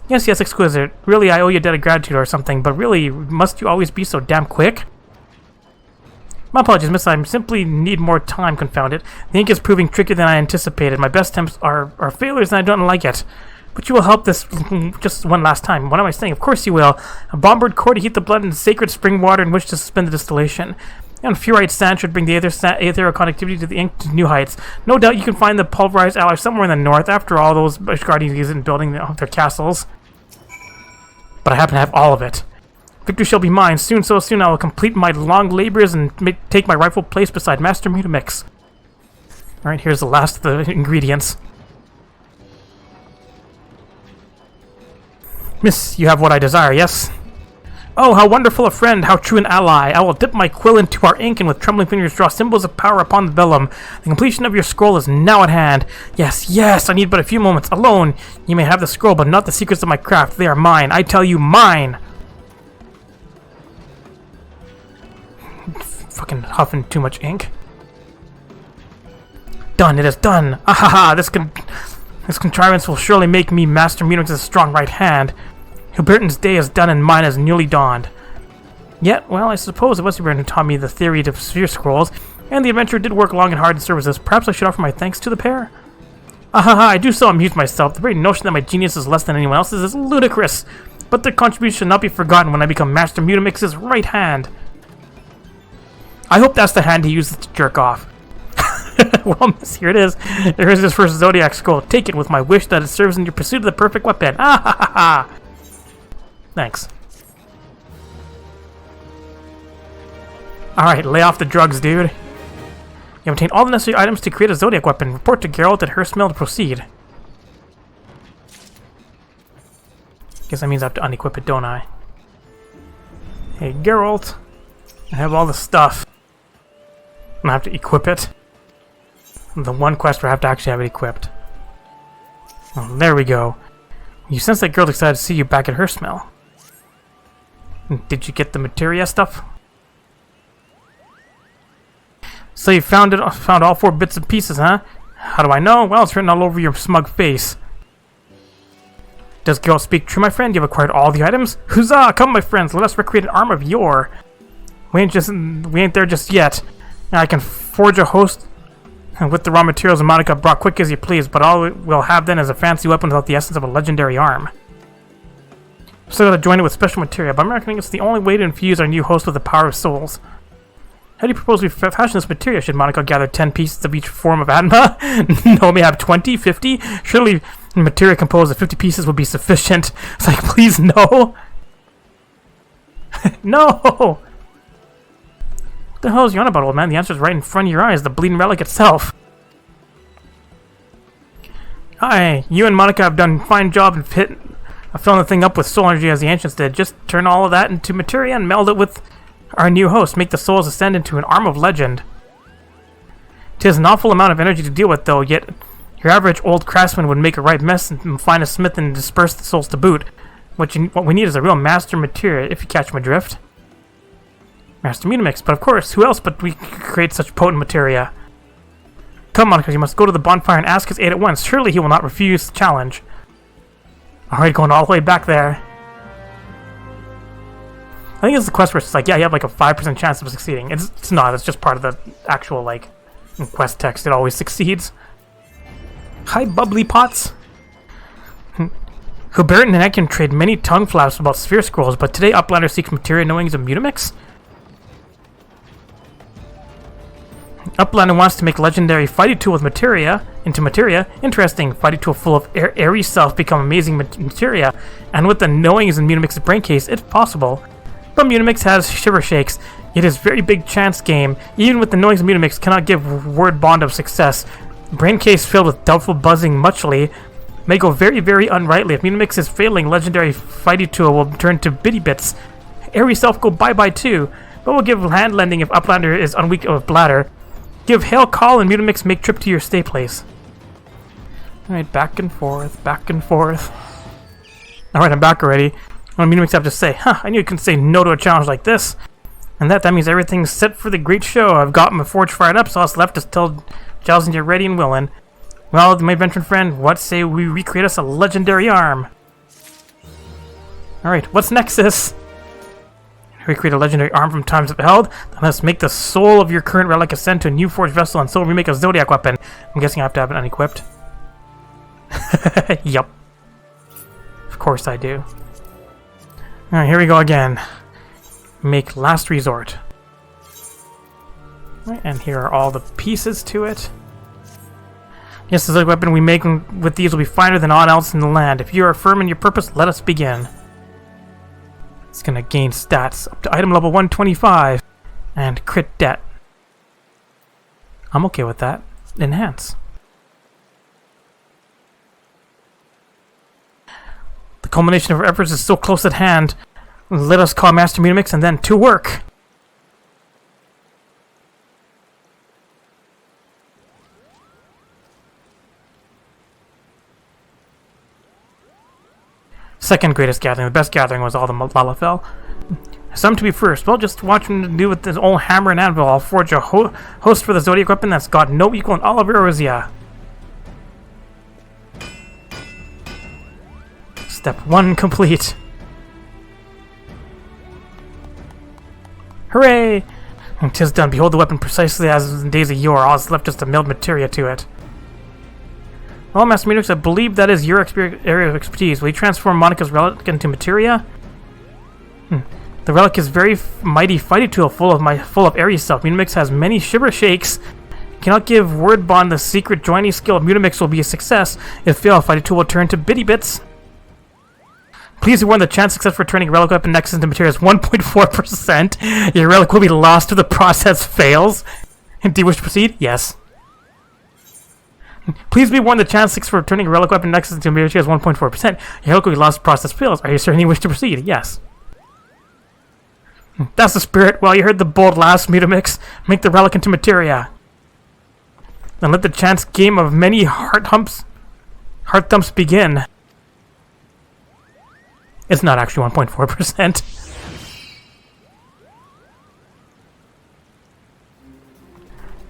Yes, exquisite. Really, I owe you a debt of gratitude or something, but really, must you always be so damn quick? My apologies, miss. I simply need more time, confound it. The ink is proving trickier than I anticipated. My best attempts are failures, and I don't like it. But you will help this just one last time. What am I saying? Of course you will. A bombard core to heat the blood in sacred spring water in which to suspend the distillation. And furite sand should bring the aetheric conductivity to the ink to new heights. No doubt you can find the pulverized alloy somewhere in the north. After all, those guardians use it in building their castles. But I happen to have all of it. Victory shall be mine. So soon I will complete my long labors and take my rightful place beside Master Mutamix. Alright, here's the last of the ingredients. Miss, you have what I desire, yes? Oh, how wonderful a friend, how true an ally. I will dip my quill into our ink and with trembling fingers draw symbols of power upon the vellum. The completion of your scroll is now at hand. Yes, I need but a few moments. Alone, you may have the scroll, but not the secrets of my craft. They are mine. I tell you, mine! Fucking huffing too much ink. Done, it is done. Ahaha, this contrivance will surely make me Master Munix's strong right hand. Huberton's day is done and mine is newly dawned. Yet, well, I suppose it was Huberton who taught me the theory of sphere scrolls, and the adventure did work long and hard in services. Perhaps I should offer my thanks to the pair? Ahaha, I do so amuse myself. The very notion that my genius is less than anyone else's is ludicrous. but their contribution should not be forgotten when I become Master Mutamix's right hand. I hope that's the hand he uses to jerk off. Well, miss, here it is. There is his first Zodiac Scroll. Take it with my wish that it serves in your pursuit of the perfect weapon. Ah ha ha ha! Thanks. Alright, lay off the drugs, dude. You obtain all the necessary items to create a Zodiac weapon. Report to Geralt at Hurstmill to proceed. Guess that means I have to unequip it, don't I? Hey, Geralt. I have all the stuff. I'm gonna have to equip it. The one quest where I have to actually have it equipped. Oh, there we go. You sense that Geralt excited to see you back at Hurstmill. Did you get the materia stuff? So you found all 4 bits and pieces, huh? How do I know? Well, it's written all over your smug face. Does Geralt speak true, my friend? You've acquired all the items? Huzzah! Come, my friends, let us recreate an arm of yore. We ain't there just yet. I can forge a host with the raw materials and Monica brought quick as you please, but all we'll have then is a fancy weapon without the essence of a legendary arm. So gotta join it with special materia, but I'm reckoning it's the only way to infuse our new host with the power of souls. How do you propose we fashion this materia? Should Monica gather 10 pieces of each form of anima? No, may have 20, 50? Surely materia composed of 50 pieces would be sufficient. It's like, please, no! No! What the hell is you on about, old man? The answer's right in front of your eyes, the bleeding relic itself. Hi, you and Monica have done a fine job of filling the thing up with soul energy as the ancients did. Just turn all of that into materia and meld it with our new host. Make the souls ascend into an arm of legend. 'Tis an awful amount of energy to deal with, though, yet your average old craftsman would make a right mess and find a smith and disperse the souls to boot. What we need is a real master materia, if you catch my drift. Master Mutamix, but of course, who else but we could create such potent materia? Come, Monica, you must go to the bonfire and ask his aid at once. Surely he will not refuse the challenge. Alright, going all the way back there. I think it's the quest where it's like, yeah, you have like a 5% chance of succeeding. It's not, it's just part of the actual, like, quest text. It always succeeds. Hi, bubbly pots. Hubert and Anakin trade many tongue flaps about sphere scrolls, but today Uplander seeks materia knowing he's a Mutamix? Uplander wants to make legendary fighting tool with materia into materia. Interesting. Fighting tool full of airy self become amazing materia, and with the knowings in Mutamix's brain case, it's possible. But Mutamix has shiver shakes. It is very big chance game. Even with the knowings of Mutamix cannot give word bond of success. Brain case filled with doubtful buzzing muchly may go very, very unrightly. If Mutamix is failing, legendary fighting tool will turn to bitty bits. Airy self go bye-bye too. But we'll give hand lending if Uplander is unweak of bladder. Give hail call and Mutamix make trip to your stay place. Alright, back and forth, back and forth. Alright, I'm back already. What Mutamix have to say? Huh, I knew you couldn't say no to a challenge like this. And that means everything's set for the great show. I've got my forge fired up, so all that's left is tell Giles and you're ready and willing. Well, my veteran friend, what say we recreate us a legendary arm? Alright, what's Nexus? Recreate a legendary arm from times beheld. Then let's make the soul of your current relic ascend to a new forged vessel and so remake a Zodiac weapon. I'm guessing I have to have it unequipped. Yup. Of course I do. Alright, here we go again. Make last resort. Right, and here are all the pieces to it. Yes, the Zodiac weapon we make with these will be finer than aught else in the land. If you are firm in your purpose, let us begin. It's gonna gain stats up to item level 125 and crit debt. I'm okay with that. Enhance. The culmination of our efforts is so close at hand. Let us call Master Mutamix and then to work. Second greatest gathering. The best gathering was all the Lalafell. Some to be first. Well, just watch him do with his old hammer and anvil. I'll forge a host for the Zodiac weapon that's got no equal in all of Eorzea. Step 1 complete. Hooray! 'Tis done. Behold the weapon precisely as in days of yore. All is left just to meld materia to it. Well, Master Munix, I believe that is your area of expertise. Will you transform Monica's relic into materia? The relic is very mighty fighting tool full of airy stuff. Munix has many shiver shakes. Cannot give word bond the secret joining skill of Munix will be a success. If fail, fighting tool will turn to bitty bits. Please warn the chance success for turning relic weapon nexus into materia is 1.4%. Your relic will be lost if the process fails. Do you wish to proceed? Yes. Please be warned the chance success for turning relic weapon nexus into materia is 1.4%. Your relic will be lost if the process fails. Are you certain you wish to proceed? Yes. That's the spirit. Well, you heard the bold last, Mutamix. Make the relic into materia. Then let the chance game of many heart thumps begin. It's not actually 1.4%.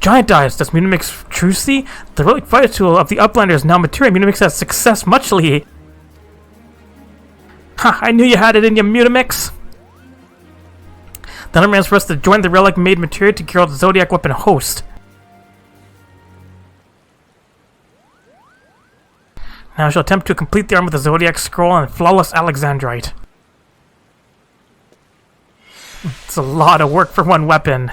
Giant dives. Does Mutamix true see? The relic fighter tool of the Uplander is now materia. Mutamix has success muchly. Ha! I knew you had it in you, Mutamix. The remains for us to join the relic made materia to cure the Zodiac weapon host. Now I shall attempt to complete the arm with the Zodiac Scroll and Flawless Alexandrite. It's a lot of work for one weapon.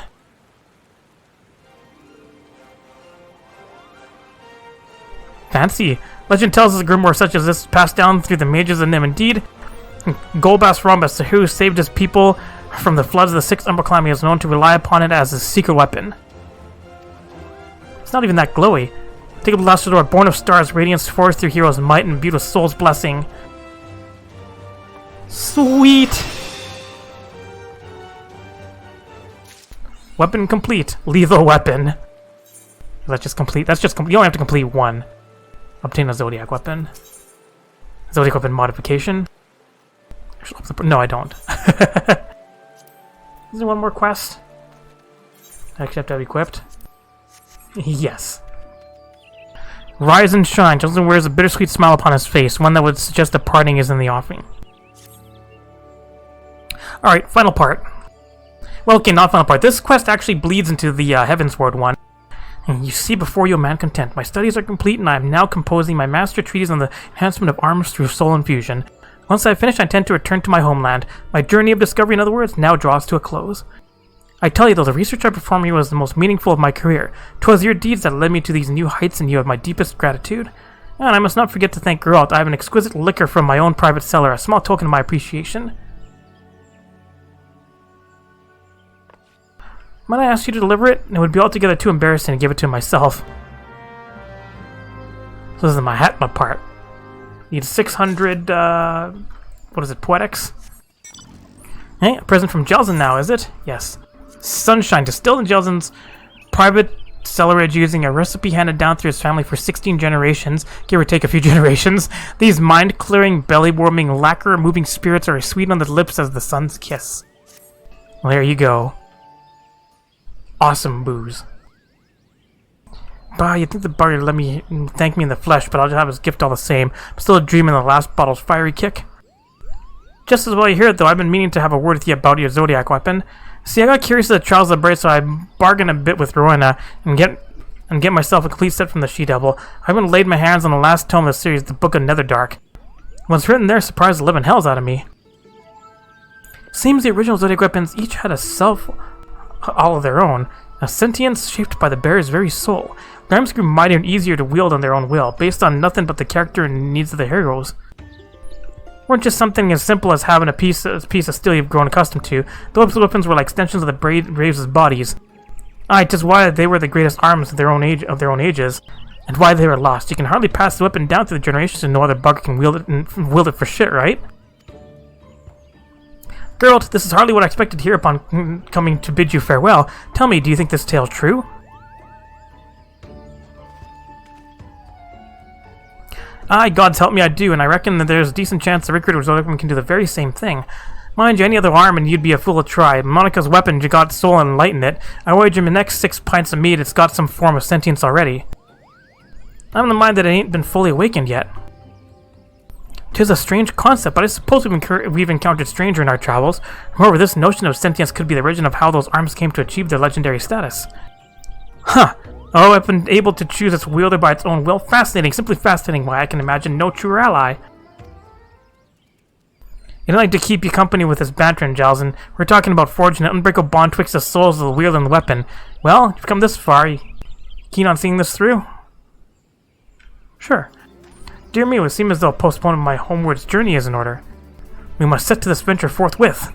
Fancy. Legend tells us a grimoire such as this is passed down through the mages of Nim. Indeed, Golbas Rhombus, who saved his people from the floods of the Sixth Umbral Calamity, is known to rely upon it as his secret weapon. It's not even that glowy. Take up the last door, born of stars, radiance force through heroes' might and beautiful soul's blessing. Sweet! Weapon complete. Lethal weapon. That's just complete. You only have to complete one. Obtain a Zodiac weapon. Zodiac weapon modification. No, I don't. Is there one more quest? I actually have to have equipped. Yes. Rise and shine. Johnson wears a bittersweet smile upon his face, one that would suggest a parting is in the offing. Alright, final part. Well, okay, not final part. This quest actually bleeds into the Heavensward one. And you see before you a man content. My studies are complete, and I am now composing my master treatise on the enhancement of arms through soul infusion. Once I have finished, I intend to return to my homeland. My journey of discovery, in other words, now draws to a close. I tell you, though, the research I performed here was the most meaningful of my career. 'Twas your deeds that led me to these new heights, and you have my deepest gratitude. And I must not forget to thank Geralt. I have an exquisite liquor from my own private cellar, a small token of my appreciation. Might I ask you to deliver it? It would be altogether too embarrassing to give it to myself. So this is my hat part. Need 600, what is it, poetics? Hey, a present from Jelzen now, is it? Yes. Sunshine, distilled in Jelzen's private cellarage using a recipe handed down through his family for 16 generations, give or take a few generations. These mind-clearing, belly-warming, lacquer-removing spirits are as sweet on the lips as the sun's kiss. Well, there you go. Awesome booze. Bah, you'd think the bard would let me thank me in the flesh, but I'll just have his gift all the same. I'm still a dream in the last bottle's fiery kick. Just as well you hear it, though, I've been meaning to have a word with you about your Zodiac weapon. See, I got curious at the trials of the Bright, so I bargained a bit with Rowena and get myself a complete set from the She-Devil. I haven't laid my hands on the last tome of the series, the Book of Netherdark. What's written there surprised the living hells out of me. Seems the original Zodiac weapons each had a self all of their own, a sentience shaped by the bearer's very soul. Their arms grew mightier and easier to wield on their own will, based on nothing but the character and needs of the heroes. Weren't just something as simple as having a piece of steel you've grown accustomed to. The weapons were like extensions of the braves' bodies. Aye, 'tis why they were the greatest arms of their own ages, and why they were lost. You can hardly pass the weapon down through the generations and no other bugger can wield it for shit, right? Geralt, this is hardly what I expected to hear upon coming to bid you farewell. Tell me, do you think this tale's true? Aye, gods help me, I do, and I reckon that there's a decent chance the Rickard or Zodiac can do the very same thing. Mind you, any other arm and you'd be a fool to try. Monica's weapon, you got soul and enlighten it. I wager my next 6 pints of mead it's got some form of sentience already. I'm in the mind that it ain't been fully awakened yet. 'Tis a strange concept, but I suppose we've encountered stranger in our travels. Moreover, this notion of sentience could be the origin of how those arms came to achieve their legendary status. Huh! Oh, I've been able to choose its wielder by its own will. Fascinating, simply fascinating. Why, I can imagine no truer ally. He'd like to keep you company with his bantering, Giles, and we're talking about forging an unbreakable bond twixt the souls of the wielder and the weapon. Well, you've come this far. You keen on seeing this through? Sure. Dear me, it would seem as though a postponement of my homewards journey is in order. We must set to this venture forthwith.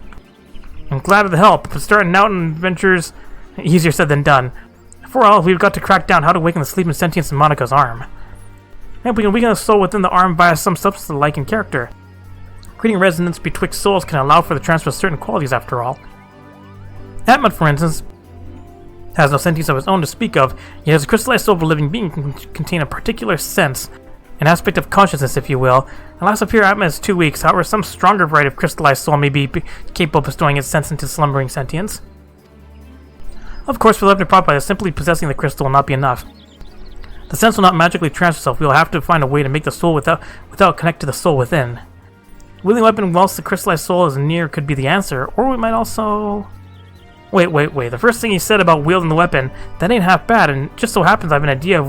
I'm glad of the help, but starting out in adventures, easier said than done. For all, we've got to crack down how to awaken the sleeping sentience in Monica's arm. Maybe we can weaken the soul within the arm via some substance alike in character. Creating resonance betwixt souls can allow for the transfer of certain qualities after all. Atmund, for instance, has no sentience of his own to speak of, yet as a crystallized soul of a living being can contain a particular sense, an aspect of consciousness, if you will. The last appear Atmund is 2 weeks, however some stronger variety of crystallized soul may be capable of bestowing its sense into slumbering sentience. Of course, for the left prop by simply possessing the crystal will not be enough. The sense will not magically transfer itself. We will have to find a way to make the soul without connect to the soul within. Wielding a weapon whilst the crystallized soul is near could be the answer, or we might also... Wait. The first thing you said about wielding the weapon, that ain't half bad, and just so happens I have an idea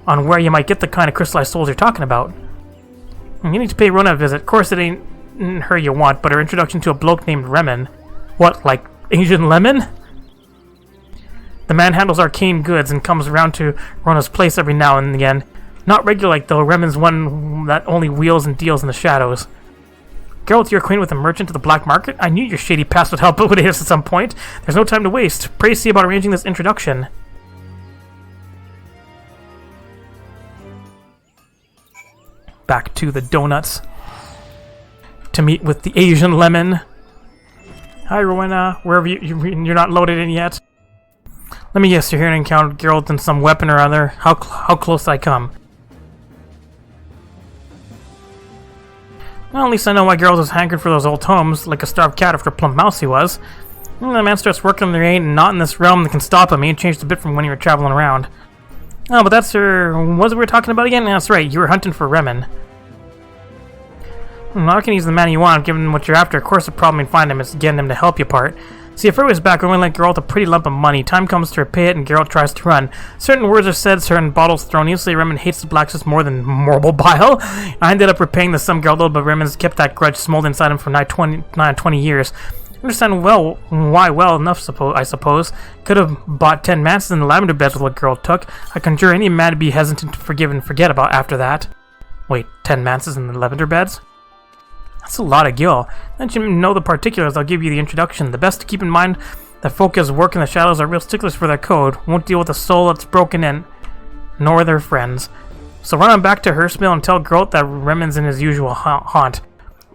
on where you might get the kind of crystallized souls you're talking about. You need to pay Rona a visit. Of course, it ain't her you want, but her introduction to a bloke named Remen. What, like Asian Lemon? The man handles arcane goods and comes around to Rona's place every now and again. Not regular like though, Remen's one that only wheels and deals in the shadows. Geralt, you're acquainted with a merchant of the black market? I knew your shady past would help liquidate us at some point. There's no time to waste. Pray see about arranging this introduction. Back to the donuts. To meet with the Asian Lemon. Hi, Rowena. Wherever you're not loaded in yet. Let me guess, you're here to encounter Geralt and some weapon or other. How close I come? Well, at least I know why Geralt was hankering for those old tomes, like a starved cat after a plump mouse he was. When the man starts working and there ain't not in this realm that can stop him. He ain't changed a bit from when you were traveling around. Oh, but that's her... What was it we were talking about again? That's right, you were hunting for Remen. I can use the man you want, given what you're after. Of course, the problem in finding him is getting him to help you part. See, if Erwin's back, Erwin lent Geralt a pretty lump of money. Time comes to repay it, and Geralt tries to run. Certain words are said, certain bottles thrown. Usually, Remen hates the blacksmith more than mortal bile. I ended up repaying the sum Geralt owed, but Remen's kept that grudge smoldered inside him for nigh 20 years. I understand why well enough, I suppose. Could have bought 10 manses in the lavender beds with what Geralt took. I conjure any man to be hesitant to forgive and forget about after that. Wait, 10 manses in the lavender beds? That's a lot of gil. Let you know the particulars, I'll give you the introduction. The best to keep in mind that folk as work in the shadows are real sticklers for their code. Won't deal with a soul that's broken in, nor their friends. So run on back to Hurstmill and tell Geralt that Remen's in his usual haunt.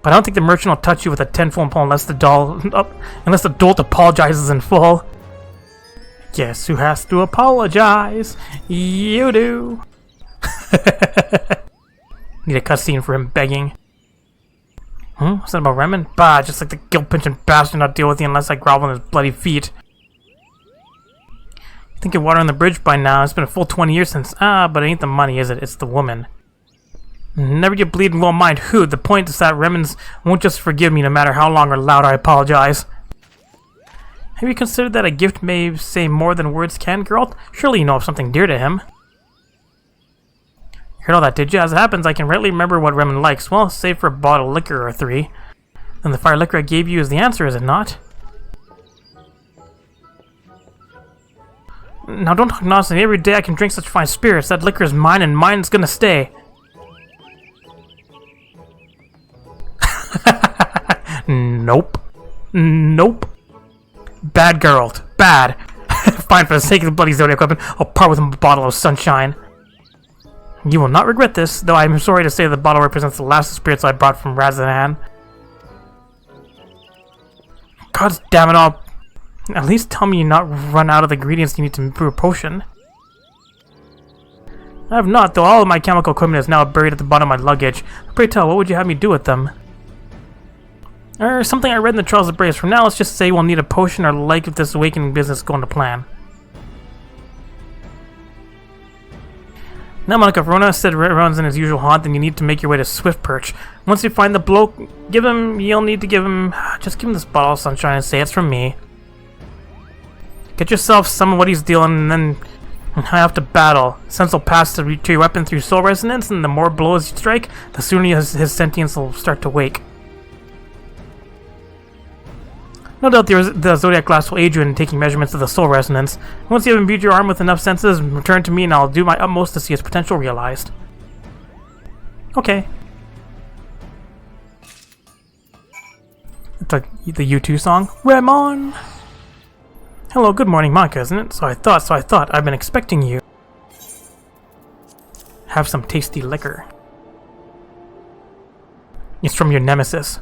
But I don't think the merchant will touch you with a 10-fold pole unless the dolt apologizes in full. Guess who has to apologize? You do. Need a cutscene for him begging. What's that about Remen? Bah, just like the guilt-pinching bastard not deal with you unless I grovel in his bloody feet. You think you're water on the bridge by now. It's been a full 20 years since... but it ain't the money, is it? It's the woman. Never get bleeding well mind who. The point is that Remen's won't just forgive me no matter how long or loud I apologize. Have you considered that a gift may say more than words can, Geralt? Surely you know of something dear to him. Heard all that, did you? As it happens, I can readily remember what Remen likes. Well, save for a bottle of liquor or 3. Then the fire liquor I gave you is the answer, is it not? Now don't talk nonsense. Every day I can drink such fine spirits. That liquor is mine and mine's gonna stay. Nope. Bad Geralt. Bad. Fine, for the sake of the bloody Zodiac weapon, I'll part with a bottle of sunshine. You will not regret this, though I am sorry to say the bottle represents the last of spirits I brought from Razzanan. God damn it all. At least tell me you not run out of the ingredients you need to brew a potion. I have not, though all of my chemical equipment is now buried at the bottom of my luggage. Pray tell, what would you have me do with them? Something I read in the Trials of Braves. For now, let's just say we'll need a potion or like if this awakening business is going to plan. Now, Monica, if Rona said runs in his usual haunt, then you need to make your way to Swiftperch. Once you find the bloke, you'll need to give him, just give him this bottle of sunshine and say it's from me. Get yourself some of what he's dealing, and then, High off to battle. Sense will pass to your weapon through soul resonance, and the more blows you strike, the sooner his sentience will start to wake. No doubt the Zodiac Glass will aid you in taking measurements of the soul resonance. Once you have imbued your arm with enough senses, return to me and I'll do my utmost to see its potential realized. Okay. It's like the U2 song. Ramon! Hello, good morning, Monica, isn't it? So I thought. I've been expecting you. Have some tasty liquor. It's from your nemesis.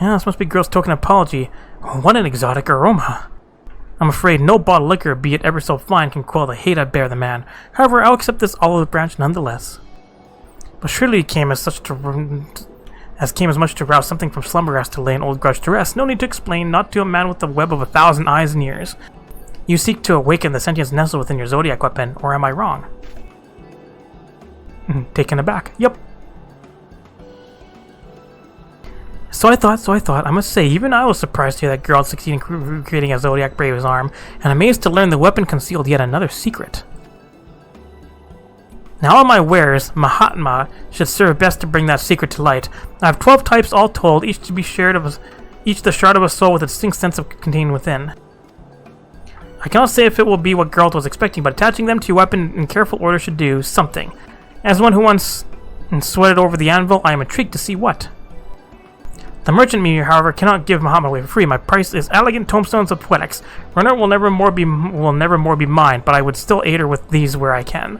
Yeah, this must be girl's token apology. What an exotic aroma. I'm afraid no bottled liquor, be it ever so fine, can quell the hate I bear the man. However, I'll accept this olive branch nonetheless. But surely it came as much to rouse something from slumber as to lay an old grudge to rest. No need to explain, not to a man with the web of 1,000 eyes and ears. You seek to awaken the sentience nestled within your Zodiac weapon, or am I wrong? Taken aback. Yep. So I thought, I must say, even I was surprised to hear that girl succeed in creating a Zodiac Brave's arm, and amazed to learn the weapon concealed yet another secret. Now all my wares, Mahatma, should serve best to bring that secret to light. I have 12 types all told, each the shard of a soul with a distinct sense of contained within. I cannot say if it will be what Geralt was expecting, but attaching them to your weapon in careful order should do something. As one who once sweated over the anvil, I am intrigued to see what. The merchant me, however, cannot give Mahatma away for free. My price is elegant tomestones of poetics. Runner will never more be mine, but I would still aid her with these where I can.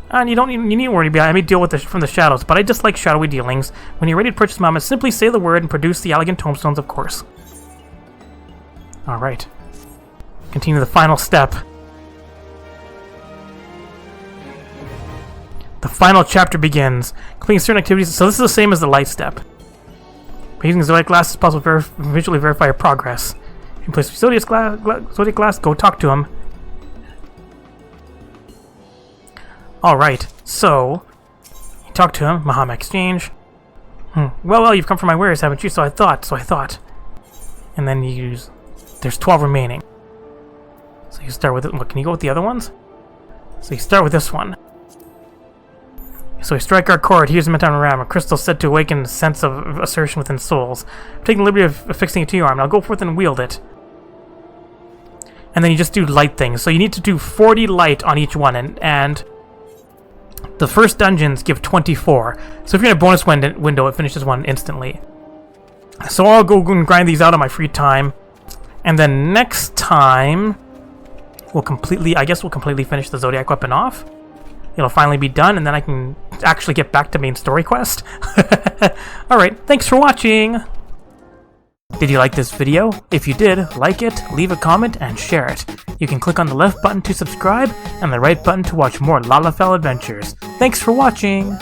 And you needn't worry about it. I may deal with this from the shadows, but I dislike shadowy dealings. When you're ready to purchase Mama, simply say the word and produce the elegant tomestones, of course. Alright. Continue the final step. The final chapter begins. Completing certain activities. So this is the same as the light step. By using the Zodiac Glass, it's possible to visually verify your progress. If you place Zodiac Glass, go talk to him. Alright, so you talk to him, Mahama exchange. Well, you've come for my wares, haven't you? So I thought. And then you use... There's 12 remaining. So you start with it. Look, can you go with the other ones? So you start with this one. So we strike our chord. Here's the Metamoram, a crystal said to awaken a sense of assertion within souls. I'm taking the liberty of fixing it to your arm. Now go forth and wield it. And then you just do light things. So you need to do 40 light on each one, and the first dungeons give 24. So if you're in a bonus window, it finishes one instantly. So I'll go and grind these out on my free time. And then next time, we'll completely finish the Zodiac weapon off. It'll finally be done, and then I can actually get back to main story quest. Alright, thanks for watching! Did you like this video? If you did, like it, leave a comment, and share it. You can click on the left button to subscribe, and the right button to watch more Lalafell adventures. Thanks for watching!